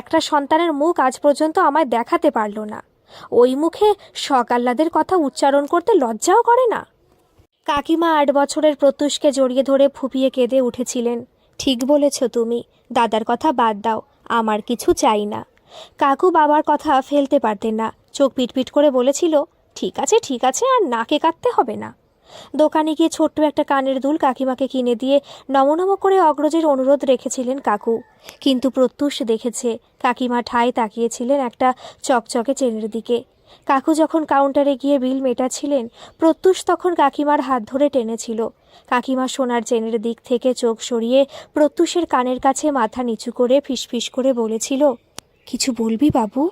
একটা সন্তানের মুখ আজ পর্যন্ত আমায় দেখাতে পারল না। ওই মুখে শখ আহ্লাদের কথা উচ্চারণ করতে লজ্জাও করে না। কাকিমা 8 বছরের প্রত্যুষকে জড়িয়ে ধরে ফুপিয়ে কেঁদে উঠেছিলেন। ঠিক বলেছ তুমি, দাদার কথা বাদ দাও, আমার কিছু চাই না। কাকু বাবার কথা ফেলতে পারতেন না। চোখ পিটপিট করে বলেছিল, ঠিক আছে ঠিক আছে, আর নাকে কাটতে হবে না। দোকানে গিয়ে ছোট্ট একটা কানের দুল কাকিমাকে কিনে দিয়ে নমনম করে অগ্রজের অনুরোধ রেখেছিলেন কাকু। কিন্তু প্রত্যুষ দেখেছে কাকিমা ঠায় তাকিয়েছিলেন একটা চকচকে চেনের দিকে। কাকু যখন কাউন্টারে গিয়ে বিল মেটাচ্ছিলেন, প্রত্যুষ তখন কাকিমার হাত ধরে টেনেছিল। কাকিমা সোনার চেনের দিক থেকে চোখ সরিয়ে প্রত্যুষের কানের কাছে মাথা নিচু করে ফিসফিস করে বলেছিল, কিছু বলবি বাবু?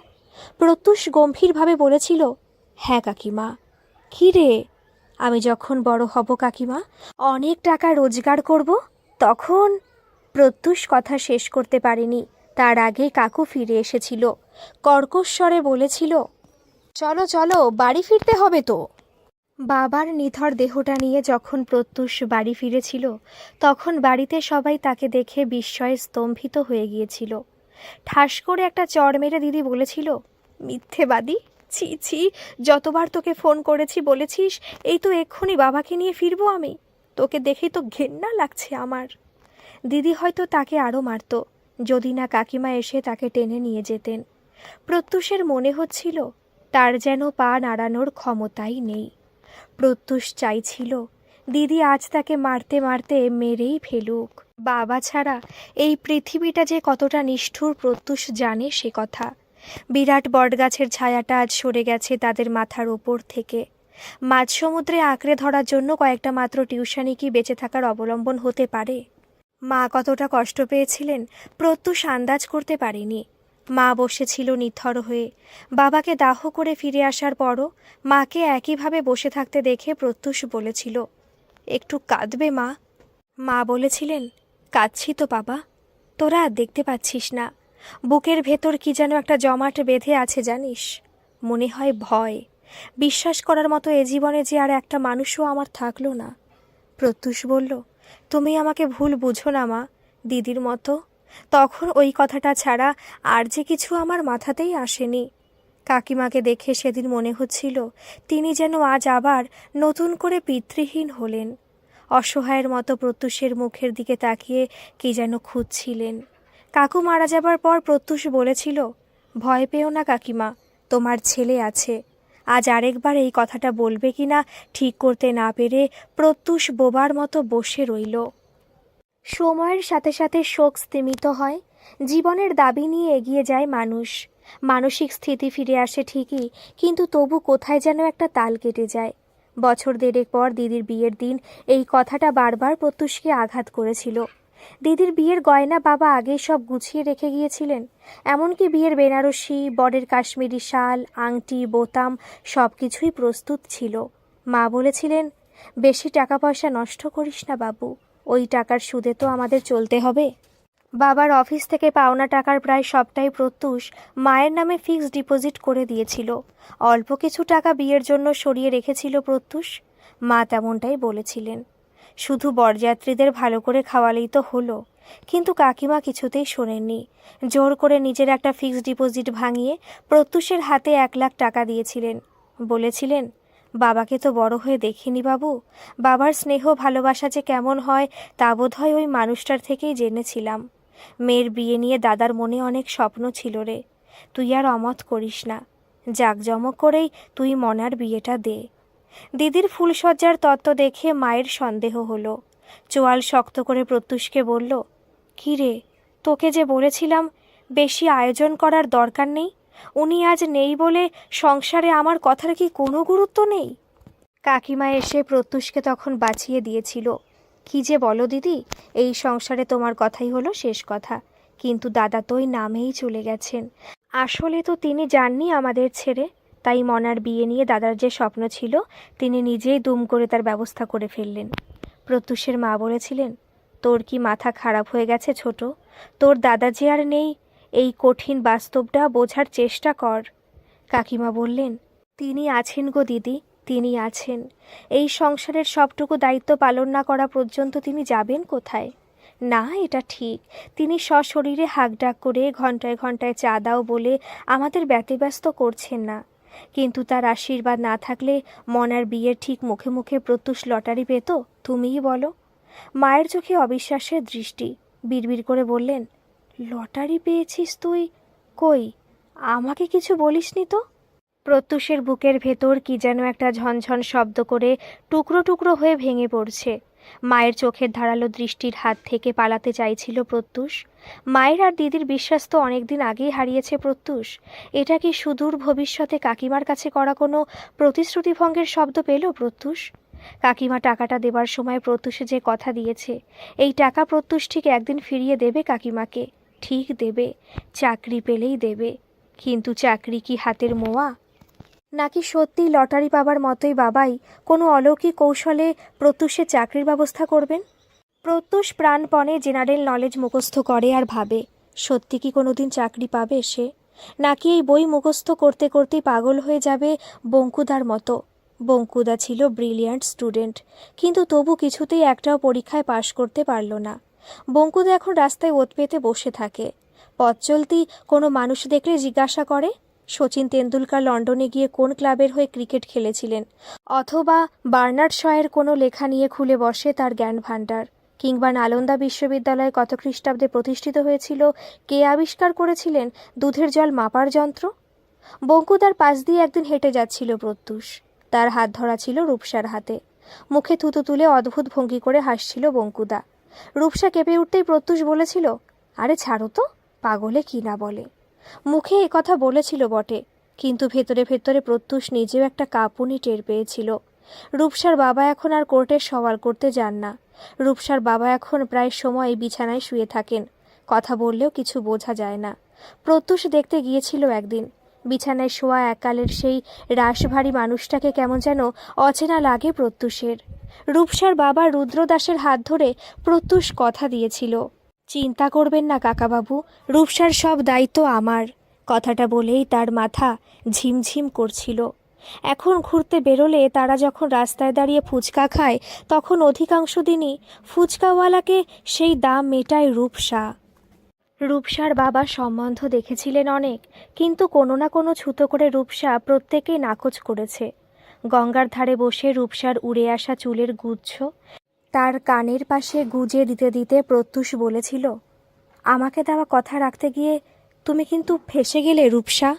প্রত্যুষ গম্ভীরভাবে বলেছিল, হ্যাঁ কাকিমা। কী রে, আমি যখন বড় হব কাকিমা, অনেক টাকা রোজগার করব, তখন। প্রত্যুষ কথা শেষ করতে পারেনি, তার আগেই কাকু ফিরে এসেছিল। কর্কশ স্বরে বলেছিল, চলো চলো, বাড়ি ফিরতে হবে তো। বাবার নিথর দেহটা নিয়ে যখন প্রত্যুষ বাড়ি ফিরেছিল, তখন বাড়িতে সবাই তাকে দেখে বিস্ময়ে স্তম্ভিত হয়ে গিয়েছিল। ঠাস করে একটা চড় মেরে দিদি বলেছিল, মিথ্যেবাদী, ছি ছি, যতবার তোকে ফোন করেছি বলেছিস এই তো এক্ষুনি বাবাকে নিয়ে ফিরবো আমি, তোকে দেখেই তো ঘেন্না লাগছে আমার। দিদি হয়তো তাকে আরও মারত, যদি না কাকিমা এসে তাকে টেনে নিয়ে যেতেন। প্রত্যুষের মনে হচ্ছিল তার যেন পা নাড়ানোর ক্ষমতাই নেই। প্রত্যুষ চাইছিল দিদি আজ তাকে মারতে মারতে মেরেই ফেলুক। বাবা ছাড়া এই পৃথিবীটা যে কতটা নিষ্ঠুর প্রত্যুষ জানে সে কথা। বিরাট বটগাছের ছায়াটা আজ সরে গেছে তাদের মাথার ওপর থেকে। মাঝ সমুদ্রে আঁকড়ে ধরার জন্য কয়েকটা মাত্র টিউশনি কি বেঁচে থাকার অবলম্বন হতে পারে? মা কতটা কষ্ট পেয়েছিলেন প্রত্যুষ আন্দাজ করতে পারেনি। মা বসেছিল নিথর হয়ে। বাবাকে দাহ করে ফিরে আসার পরও মাকে একইভাবে বসে থাকতে দেখে প্রত্যুষ বলেছিল, একটু কাঁদবে মা? মা বলেছিলেন, কাঁদছি তো বাবা, তোরা দেখতে পাচ্ছিস না, বুকের ভেতর কি যেন একটা জমাট বেঁধে আছে জানিস। মনে হয় ভয়। বিশ্বাস করার মতো এ জীবনে যে আর একটা মানুষও আমার থাকলো না। প্রত্যুষ বলল, তুমি আমাকে ভুল বুঝো না মা, দিদির মতো। তখন ওই কথাটা ছাড়া আর যে কিছু আমার মাথাতেই আসেনি। কাকিমাকে দেখে সেদিন মনে হচ্ছিল তিনি যেন আজ আবার নতুন করে পিতৃহীন হলেন। অসহায়ের মতো প্রত্যুষের মুখের দিকে তাকিয়ে কি যেন খুঁজছিলেন। কাকু মারা যাবার পর প্রত্যুষ বলেছিল, ভয় পেও না কাকিমা, তোমার ছেলে আছে। আজ আরেকবার এই কথাটা বলবে কিনা ঠিক করতে না পেরে প্রত্যুষ বোবার মতো বসে রইল। সময়ের সাথে সাথে শোক স্তিমিত হয়, জীবনের দাবি নিয়ে এগিয়ে যায় মানুষ। মানসিক স্থিতি ফিরে আসে ঠিকই, কিন্তু তবু কোথায় যেন একটা তাল কেটে যায়। বছর দেড়েক পর দিদির বিয়ের দিন এই কথাটা বারবার প্রত্যুষকে আঘাত করেছিল। দিদির বিয়ের গয়না বাবা আগেই সব গুছিয়ে রেখে গিয়েছিলেন, এমনকি বিয়ের বেনারসি, বরের কাশ্মীরি শাল, আংটি, বোতাম সব কিছুই প্রস্তুত ছিল। মা বলেছিলেন, বেশি টাকা পয়সা নষ্ট করিস না বাবু, ওই টাকার সুদে তো আমাদের চলতে হবে। বাবার অফিস থেকে পাওনা টাকার প্রায় সবটাই প্রত্যুষ মায়ের নামে ফিক্সড ডিপোজিট করে দিয়েছিল। অল্প কিছু টাকা বিয়ের জন্য সরিয়ে রেখেছিল প্রত্যুষ। মা তেমনটাই বলেছিলেন, শুধু বরযাত্রীদের ভালো করে খাওয়ালেই তো হলো। কিন্তু কাকিমা কিছুতেই শোনেননি। জোর করে নিজের একটা ফিক্সড ডিপোজিট ভাঙিয়ে প্রত্যুষের হাতে 1 লাখ টাকা দিয়েছিলেন। বলেছিলেন, বাবাকে তো বড় হয়ে দেখিনি বাবু, বাবার স্নেহ ভালোবাসা যে কেমন হয় তা বোধহয় ওই মানুষটার থেকেই জেনেছিলাম। মেয়ের বিয়ে নিয়ে দাদার মনে অনেক স্বপ্ন ছিল রে, তুই আর অমত করিস না, জাঁকজমক করেই তুই মনার বিয়েটা দে। দিদির ফুলসজ্জার তত্ত্ব দেখে মায়ের সন্দেহ হলো। চোয়াল শক্ত করে প্রত্যুষকে বলল, কী রে, তোকে যে বলেছিলাম বেশি আয়োজন করার দরকার নেই, উনি আজ নেই বলে সংসারে আমার কথার কি কোনো গুরুত্ব নেই? কাকিমা এসে প্রত্যুষকে তখন বাঁচিয়ে দিয়েছিল। কি যে বলো দিদি, এই সংসারে তোমার কথাই হলো শেষ কথা, কিন্তু দাদা তো ওই নামেই চলে গেছেন। আসলে তো তিনি যাননি আমাদের ছেড়ে, তাই মনার বিয়ে নিয়ে দাদার যে স্বপ্ন ছিল তিনি নিজেই দুম করে তার ব্যবস্থা করে ফেললেন। প্রত্যুষের মা বলেছিলেন, তোর কি মাথা খারাপ হয়ে গেছে ছোট? তোর দাদা যে আর নেই, এই কঠিন বাস্তবটা বোঝার চেষ্টা কর। কাকিমা বললেন, তিনি আছেন গো দিদি, তিনি আছেন। এই সংসারের সবটুকু দায়িত্ব পালন না করা পর্যন্ত তিনি যাবেন কোথায়? না, এটা ঠিক, তিনি সশরীরে হাঁকডাক করে ঘন্টায় ঘন্টায় চা দাও বলে আমাদের ব্যতিব্যস্ত করছেন না। কিন্তু তার আশীর্বাদ না থাকলে মনার বিয়ের ঠিক মুখে মুখে প্রত্যুষ লটারি পেত, তুমিই বলো। মায়ের চোখে অবিশ্বাসের দৃষ্টি। বিড়বিড় করে বললেন, লটারি পেয়েছিস তুই? কই, আমাকে কিছু বলিসনি তো? প্রত্যুষের বুকের ভেতর কি যেন একটা ঝনঝন শব্দ করে টুকরো টুকরো হয়ে ভেঙে পড়ছে। মায়ের চোখের ধারালো দৃষ্টির হাত থেকে পালাতে চাইছিল প্রত্যুষ। মায়ের আর দিদির বিশ্বাস তো অনেকদিন আগেই হারিয়েছে প্রত্যুষ। এটা কি সুদূর ভবিষ্যতে কাকিমার কাছে করা কোনো প্রতিশ্রুতিভঙ্গের শব্দ পেল প্রত্যুষ? কাকিমা টাকাটা দেবার সময় প্রত্যুষে যে কথা দিয়েছে, এই টাকা প্রত্যুষ ঠিক একদিন ফিরিয়ে দেবে কাকিমাকে, ঠিক দেবে, চাকরি পেলেই দেবে। কিন্তু চাকরি কি হাতের মোয়া? নাকি সত্যিই লটারি পাবার মতোই বাবাই কোনো অলৌকিক কৌশলে প্রত্যুষের চাকরির ব্যবস্থা করবেন? প্রত্যুষ প্রাণপণে জেনারেল নলেজ মুখস্থ করে আর ভাবে, সত্যি কি কোনোদিন চাকরি পাবে সে, নাকি এই বই মুখস্থ করতে করতেই পাগল হয়ে যাবে বঙ্কুদার মতো। বঙ্কুদা ছিল ব্রিলিয়ান্ট স্টুডেন্ট, কিন্তু তবু কিছুতেই একটাও পরীক্ষায় পাশ করতে পারল না। বঙ্কুদা এখন রাস্তায় ওত পেতে বসে থাকে। পথ চলতি কোনো মানুষ দেখলে জিজ্ঞাসা করে, সচিন তেন্ডুলকর লন্ডনে গিয়ে কোন ক্লাবের হয়ে ক্রিকেট খেলেছিলেন, অথবা বার্নার্ড শয়ের কোনো লেখা নিয়ে খুলে বসে তার জ্ঞান ভাণ্ডার, কিংবা নালন্দা বিশ্ববিদ্যালয় কত খ্রিস্টাব্দে প্রতিষ্ঠিত হয়েছিল, কে আবিষ্কার করেছিলেন দুধের জল মাপার যন্ত্র। বঙ্কুদার পাশ দিয়ে একদিন হেঁটে যাচ্ছিল প্রত্যুষ। তার হাত ধরা ছিল রূপসার হাতে। মুখে থুতু তুলে অদ্ভুত ভঙ্গি করে হাসছিল বঙ্কুদা। রূপসা কেঁপে উঠতেই প্রত্যুষ বলেছিল, আরে ছাড়ো তো, পাগলে কি না বলে। মুখে একথা বলেছিল বটে, কিন্তু ভেতরে ভেতরে প্রত্যুষ নিজেও একটা কাঁপুনি টের পেয়েছিল। রূপসার বাবা এখন আর কোর্টের সওয়াল করতে যান না। রূপসার বাবা এখন প্রায় সময় বিছানায় শুয়ে থাকেন। কথা বললেও কিছু বোঝা যায় না। প্রত্যুষ দেখতে গিয়েছিল একদিন। বিছানায় শোয়া এককালের সেই রাশভারী মানুষটাকে কেমন যেন অচেনা লাগে প্রত্যুষের। রূপসার বাবা রুদ্রদাসের হাত ধরে প্রত্যুষ কথা দিয়েছিল, চিন্তা করবেন না কাকাবাবু, রূপসার সব দায়িত্ব আমার। কথাটা বলেই তার মাথা ঝিমঝিম করছিল। এখন ঘুরতে বেরোলে তারা যখন রাস্তায় দাঁড়িয়ে ফুচকা খায়, তখন অধিকাংশ দিনই ফুচকাওয়ালাকে সেই দাম মেটায় রূপসা। রূপসার বাবা সম্বন্ধ দেখেছিলেন অনেক, কিন্তু কোনো না কোনো ছুতো করে রূপসা প্রত্যেকেই নাকচ করেছে। গঙ্গার ধারে বসে রূপসার উড়ে আসা চুলের গুচ্ছ তার কানের পাশে গুজে দিতে দিতে প্রত্যুষ বলেছিল, আমাকে দেওয়া কথা রাখতে গিয়ে তুমি কিন্তু ফেঁসে গেলে রূপসা।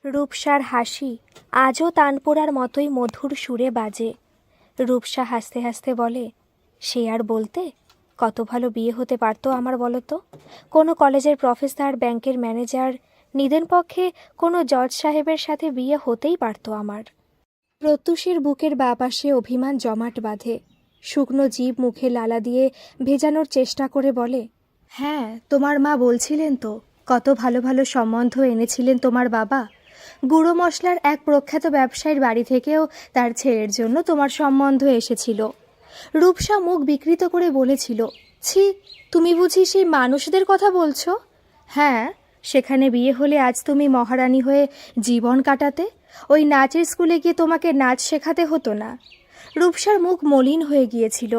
রূপসার হাসি আজও তানপুরার মতোই মধুর সুরে বাজে। রূপসা হাসতে হাসতে বলে, সে আর বলতে, কত ভালো বিয়ে হতে পারতো আমার বলো তো। কোনো কলেজের প্রফেসর, ব্যাংকের ম্যানেজার, নিদেন পক্ষে কোনো জজ সাহেবের সাথে বিয়ে হতেই পারতো আমার। প্রত্যুষের বুকের বাঁ পাশে অভিমান জমাট বাঁধে। শুকনো জিভ মুখে লালা দিয়ে ভেজানোর চেষ্টা করে বলে, হ্যাঁ, তোমার মা বলছিলেন তো কত ভালো ভালো সম্বন্ধ এনেছিলেন তোমার বাবা। গুঁড়ো মশলার এক প্রখ্যাত ব্যবসায়ীর বাড়ি থেকেও তার ছেলের জন্য তোমার সম্বন্ধ এসেছিল। রূপসা মুখ বিকৃত করে বলেছিল, ছি, তুমি বুঝি সেই মানুষদের কথা বলছো? হ্যাঁ, সেখানে বিয়ে হলে আজ তুমি মহারানী হয়ে জীবন কাটাতে। ওই নাচের স্কুলে গিয়ে তোমাকে নাচ শেখাতে হতো না। রূপসার মুখ মলিন হয়ে গিয়েছিল।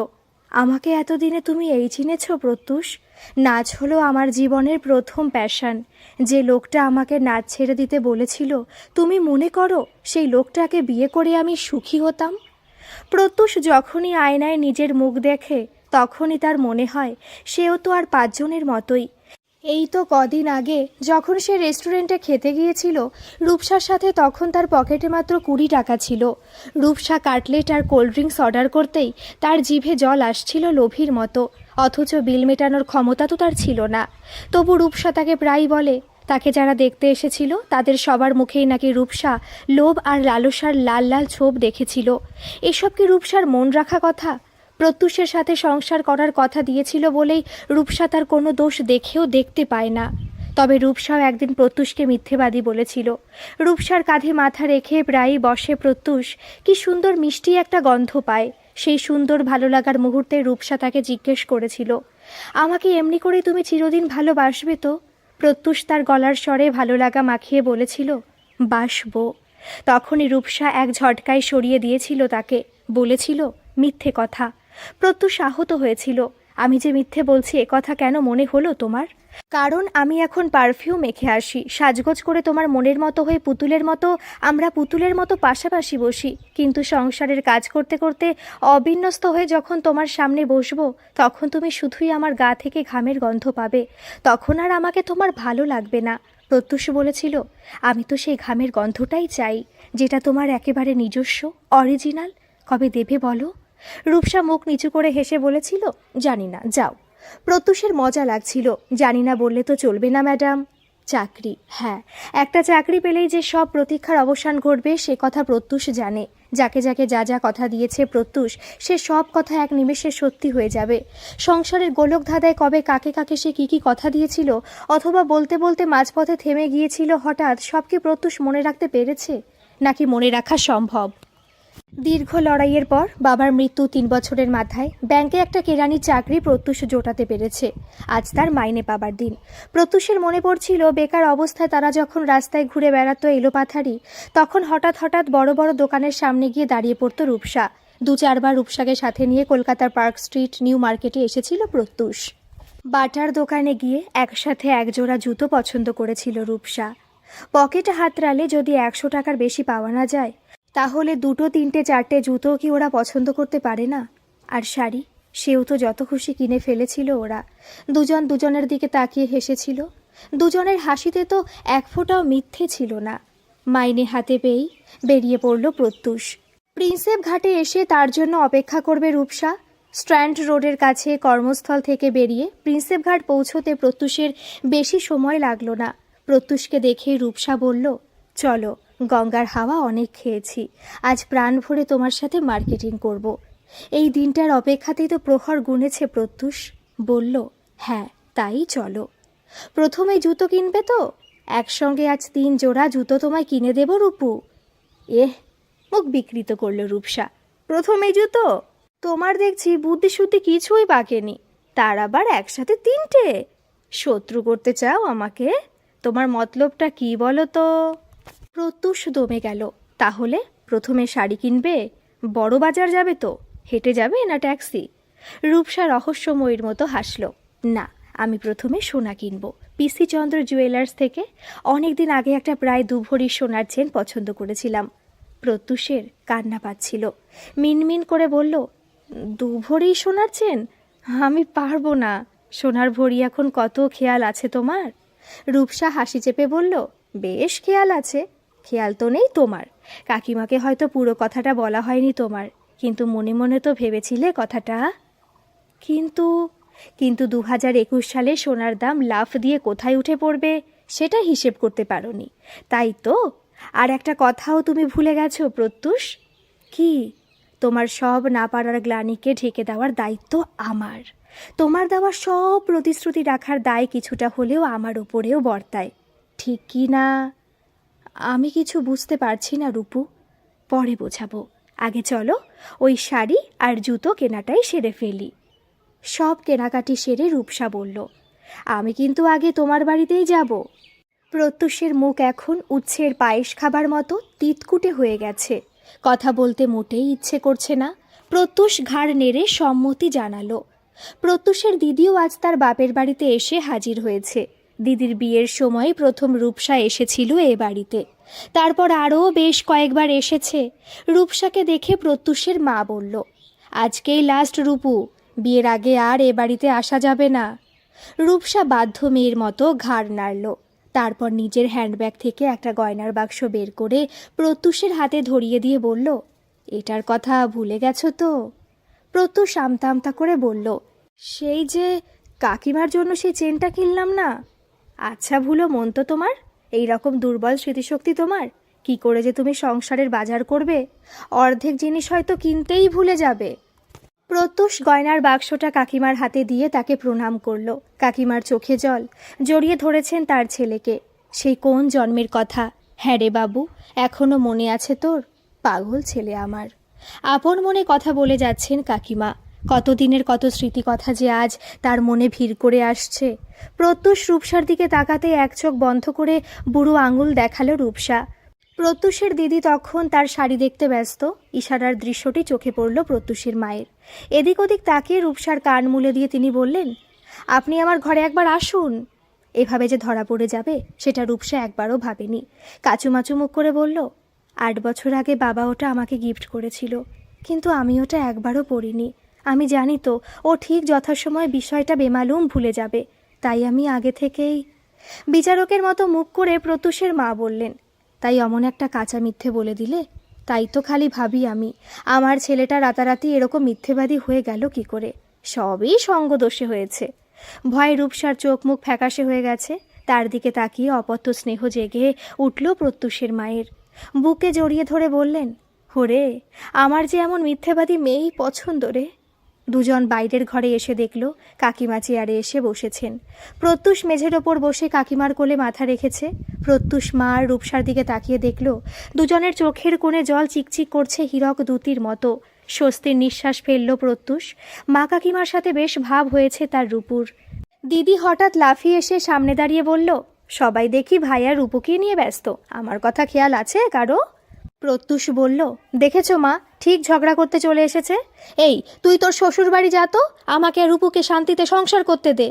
আমাকে এতদিনে তুমি এই চিনেছ প্রত্যুষ? নাচ হলো আমার জীবনের প্রথম প্যাশন। যে লোকটা আমাকে নাচ ছেড়ে দিতে বলেছিল, তুমি মনে করো সেই লোকটাকে বিয়ে করে আমি সুখী হতাম? প্রত্যুষ যখনই আয়নায় নিজের মুখ দেখে, তখনই তার মনে হয় সেও তো আর পাঁচজনের মতোই। এই তো কদিন আগে যখন সে রেস্টুরেন্টে খেতে গিয়েছিল রূপসার সাথে, তখন তার পকেটে মাত্র 20 টাকা ছিল। রূপসা কাটলেট আর কোল্ড ড্রিঙ্কস অর্ডার করতেই তার জিভে জল আসছিল লোভীর মতো, অথচ বিল মেটানোর ক্ষমতা তো তার ছিল না। তবু রূপসা তাকে প্রায়ই বলে, তাকে যারা দেখতে এসেছিল তাদের সবার মুখেই নাকি রূপসা লোভ আর লালসার লাল লাল ছোপ দেখেছিল। এসব কি রূপসার মন রাখা কথা? প্রত্যুষের সাথে সংসার করার কথা দিয়েছিল বলেই রূপসা তার কোনো দোষ দেখেও দেখতে পায় না। তবে রূপসাও একদিন প্রত্যুষকে মিথ্যেবাদী বলেছিল। রূপসার কাঁধে মাথা রেখে প্রায়ই বসে প্রত্যুষ, কি সুন্দর মিষ্টি একটা গন্ধ পায়। সেই সুন্দর ভালো লাগার মুহূর্তে রূপসা তাকে জিজ্ঞেস করেছিল, আমাকে এমনি করে তুমি চিরদিন ভালোবাসবে তো? প্রত্যুষ তার গলার স্বরে ভালো লাগা মাখিয়ে বলেছিল, বাসবো। তখনই রূপসা এক ঝটকায় সরিয়ে দিয়েছিল তাকে, বলেছিল, মিথ্যে কথা। প্রত্যুষ আহত হয়েছিল। আমি যে মিথ্যে বলছি এ কথা কেন মনে হলো তোমার? কারণ আমি এখন পারফিউম মেখে আসি, সাজগোজ করে তোমার মনের মতো হয়ে পুতুলের মতো, আমরা পুতুলের মতো পাশাপাশি বসি। কিন্তু সংসারের কাজ করতে করতে অবিন্যস্ত হয়ে যখন তোমার সামনে বসবো, তখন তুমি শুধুই আমার গা থেকে ঘামের গন্ধ পাবে। তখন আর আমাকে তোমার ভালো লাগবে না। প্রত্যুষ বলেছিল, আমি তো সেই ঘামের গন্ধটাই চাই, যেটা তোমার একেবারে নিজস্ব, অরিজিনাল। কবে দেবে বলো? রূপসা মুখ নিচু করে হেসে বলেছিল, জানি না, যাও। প্রত্যুষের মজা লাগছিল। জানি না বললে তো চলবে না ম্যাডাম। চাকরি, হ্যাঁ, একটা চাকরি পেলেই যে সব প্রতীক্ষার অবসান ঘটবে সে কথা প্রত্যুষ জানে। যাকে যাকে যা যা কথা দিয়েছে প্রত্যুষ, সে সব কথা এক নিমেষে সত্যি হয়ে যাবে। সংসারের গোলক ধাঁধায় কবে কাকে কাকে সে কী কী কথা দিয়েছিল, অথবা বলতে বলতে মাঝপথে থেমে গিয়েছিল হঠাৎ, সব কি প্রত্যুষ মনে রাখতে পেরেছে? নাকি মনে রাখা সম্ভব। দীর্ঘ লড়াইয়ের পর বাবার মৃত্যু 3 বছরের মাথায় ব্যাংকে একটা কেরানির চাকরি প্রত্যুষ জোটাতে পেরেছে। আজ তার মাইনে পাবার দিন। প্রত্যুষের মনে পড়ছিল বেকার অবস্থায় তারা যখন রাস্তায় ঘুরে বেড়াতো এলোপাথারি, তখন হঠাৎ হঠাৎ বড় বড় দোকানের সামনে গিয়ে দাঁড়িয়ে পড়তো রূপসা। 2-4 বার রূপসাকে সাথে নিয়ে কলকাতার পার্ক স্ট্রিট নিউ মার্কেটে এসেছিল প্রত্যুষ। বাটার দোকানে গিয়ে একসাথে একজোড়া জুতো পছন্দ করেছিল রূপসা। পকেটে হাতড়ালে যদি 100 টাকার বেশি পাওয়া না যায়, তাহলে 2, 3, 4টে জুতোও কি ওরা পছন্দ করতে পারে না? আর শাড়ি, সেও তো যত খুশি কিনে ফেলেছিল ওরা। দুজন দুজনের দিকে তাকিয়ে হেসেছিল। দুজনের হাসিতে তো এক ফোঁটাও মিথ্যে ছিল না। মাইনে হাতে পেয়েই বেরিয়ে পড়ল প্রত্যুষ। প্রিন্সেপ ঘাটে এসে তার জন্য অপেক্ষা করবে রূপসা। স্ট্র্যান্ড রোডের কাছে কর্মস্থল থেকে বেরিয়ে প্রিন্সেপ ঘাট পৌঁছতে প্রত্যুষের বেশি সময় লাগলো না। প্রত্যুষকে দেখেই রূপসা বলল, চলো, গঙ্গার হাওয়া অনেক খেয়েছি, আজ প্রাণ ভরে তোমার সাথে মার্কেটিং করব। এই দিনটার অপেক্ষাতেই তো প্রহর গুনেছে প্রত্যুষ। বলল, হ্যাঁ তাই চলো। প্রথমে জুতো কিনবে তো? একসঙ্গে আজ 3 জোড়া জুতো তোমায় কিনে দেব রূপু। মুখ বিকৃত করল রূপসা। প্রথমেই জুতো? তোমার দেখছি বুদ্ধি শুদ্ধি কিছুই বাকেনি, তার আবার একসাথে 3টে। শত্রু করতে চাও আমাকে? তোমার মতলবটা কি বলো তো? প্রত্যুষ দমে গেল। তাহলে প্রথমে শাড়ি কিনবে? বড় বাজার যাবে তো? হেঁটে যাবে না ট্যাক্সি? রূপসা রহস্যময়ীর মতো হাসল। না, আমি প্রথমে সোনা কিনব। পিসি চন্দ্র জুয়েলার্স থেকে অনেকদিন আগে একটা প্রায় 2 ভরি সোনার চেন পছন্দ করেছিলাম। প্রত্যুষের কান্না পাচ্ছিল। মিনমিন করে বলল, 2 ভরি সোনার চেন? আমি পারবো না। সোনার ভরি এখন কত খেয়াল আছে তোমার? রূপসা হাসি চেপে বলল, বেশ খেয়াল আছে। খেয়াল তো নেই তোমার। কাকিমাকে হয়তো পুরো কথাটা বলা হয়নি তোমার, কিন্তু মনে মনে তো ভেবেছিলে কথাটা। কিন্তু 2021 সালে সোনার দাম লাফ দিয়ে কোথায় উঠে পড়বে সেটা হিসেব করতে পারোনি, তাই তো? আর একটা কথাও তুমি ভুলে গেছো প্রত্যুষ। কি? তোমার সব না পারার গ্লানিকে ঢেকে দেওয়ার দায়িত্ব আমার। তোমার দেওয়া সব প্রতিশ্রুতি রাখার দায় কিছুটা হলেও আমার ওপরেও বর্তায়, ঠিক কি না? আমি কিছু বুঝতে পারছি না রূপু, পরে বোঝাবো। আগে চলো ওই শাড়ি আর জুতো কেনাটাই সেরে ফেলি। সব কেনাকাটি সেরে রূপসা বলল, আমি কিন্তু আগে তোমার বাড়িতেই যাব। প্রত্যুষের মুখ এখন উচ্ছের পায়েস খাবার মতো তিতকুটে হয়ে গেছে। কথা বলতে মোটেই ইচ্ছে করছে না। প্রত্যুষ ঘাড় নেড়ে সম্মতি জানালো। প্রত্যুষের দিদিও আজ তার বাপের বাড়িতে এসে হাজির হয়েছে। দিদির বিয়ের সময় প্রথম রূপসা এসেছিল এ বাড়িতে, তারপর আরও বেশ কয়েকবার এসেছে। রূপসাকে দেখে প্রত্যুষের মা বলল, আজকেই লাস্ট রূপু, বিয়ের আগে আর এ বাড়িতে আসা যাবে না। রূপসা বাধ্য মেয়ের মতো ঘাড় নাড়ল। তারপর নিজের হ্যান্ডব্যাগ থেকে একটা গয়নার বাক্স বের করে প্রত্যুষের হাতে ধরিয়ে দিয়ে বলল, এটার কথা ভুলে গেছো তো? প্রত্যুষ আমতা আমতা করে বলল, সেই যে কাকিমার জন্য সেই চেনটা কিনলাম না। আচ্ছা ভুলো মন তো তোমার? এই রকম দুর্বল স্মৃতিশক্তি তোমার? কি করে যে তুমি সংসারের বাজার করবে? অর্ধেক জিনিস হয়তো কিনতেই ভুলে যাবে। প্রত্যুষ গয়নার বাক্সটা কাকিমার হাতে দিয়ে তাকে প্রণাম করল। কাকিমার চোখে জল। জড়িয়ে ধরেছেন তার ছেলেকে। সেই কোন জন্মের কথা। হ্যাঁ রে বাবু, এখনো মনে আছে তোর? পাগল ছেলে আমার। আপন মনে কথা বলে যাচ্ছেন কাকিমা। কতদিনের কত স্মৃতি কথা যে আজ তার মনে ভিড় করে আসছে। প্রত্যুষ রূপসার দিকে তাকাতে এক চোখ বন্ধ করে বুড়ো আঙুল দেখালো রূপসা। প্রত্যুষের দিদি তখন তার শাড়ি দেখতে ব্যস্ত। ইশারার দৃশ্যটি চোখে পড়ল প্রত্যুষের মায়ের। এদিক ওদিক তাকিয়ে রূপসার কান মুলে দিয়ে তিনি বললেন, আপনি আমার ঘরে একবার আসুন। এভাবে যে ধরা পড়ে যাবে সেটা রূপসা একবারও ভাবেনি। কাচুমাচু মুখ করে বলল, 8 বছর আগে বাবা ওটা আমাকে গিফট করেছিল, কিন্তু আমি ওটা একবারও পরিনি। আমি জানি তো ও ঠিক যথাসময়ে বিষয়টা বেমালুম ভুলে যাবে, তাই আমি আগে থেকেই। বিচারকের মতো মুখ করে প্রত্যুষের মা বললেন, তাই অমন একটা কাঁচা মিথ্যে বলে দিলে? তাই তো খালি ভাবি আমি, আমার ছেলেটা রাতারাতি এরকম মিথ্যেবাদী হয়ে গেল কি করে? সবই সঙ্গদোষে হয়েছে। ভয়ে রূপসার চোখ মুখ ফ্যাকাশে হয়ে গেছে। তার দিকে তাকিয়ে অপত্য স্নেহ জেগে উঠল প্রত্যুষের মায়ের। বুকে জড়িয়ে ধরে বললেন, হোরে, আমার যে এমন মিথ্যেবাদী মেয়েই পছন্দ রে। দুজন বাইরের ঘরে এসে দেখল কাকিমা চেয়ারে এসে বসেছেন। প্রত্যুষ মেঝের ওপর বসে কাকিমার কোলে মাথা রেখেছে। প্রত্যুষ মা আর রূপসার দিকে তাকিয়ে দেখল দুজনের চোখের কোণে জল চিকচিক করছে হীরক দুতির মতো। স্বস্তির নিঃশ্বাস ফেলল প্রত্যুষ। মা কাকিমার সাথে বেশ ভাব হয়েছে তার রূপুর। দিদি হঠাৎ লাফিয়ে এসে সামনে দাঁড়িয়ে বলল, সবাই দেখি ভাই আর রূপুকে নিয়ে ব্যস্ত, আমার কথা খেয়াল আছে কারো? প্রত্যুষ বলল, দেখেছো মা, ঠিক ঝগড়া করতে চলে এসেছে। এই তুই তোর শ্বশুর বাড়ি যা তো, আমাকে আর রূপুকে শান্তিতে সংসার করতে দে।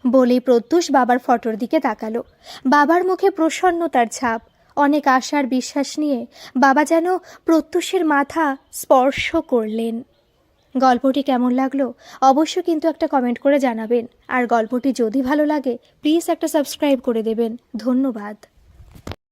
বলেই প্রত্যুষ বাবার ফটোর দিকে তাকালো। বাবার মুখে প্রসন্নতার ছাপ। অনেক আশার বিশ্বাস নিয়ে বাবা যেন প্রত্যুষের মাথা স্পর্শ করলেন। গল্পটি কেমন লাগলো অবশ্য কিন্তু একটা কমেন্ট করে জানাবেন। আর গল্পটি যদি ভালো লাগে প্লিজ একটা সাবস্ক্রাইব করে দেবেন। ধন্যবাদ।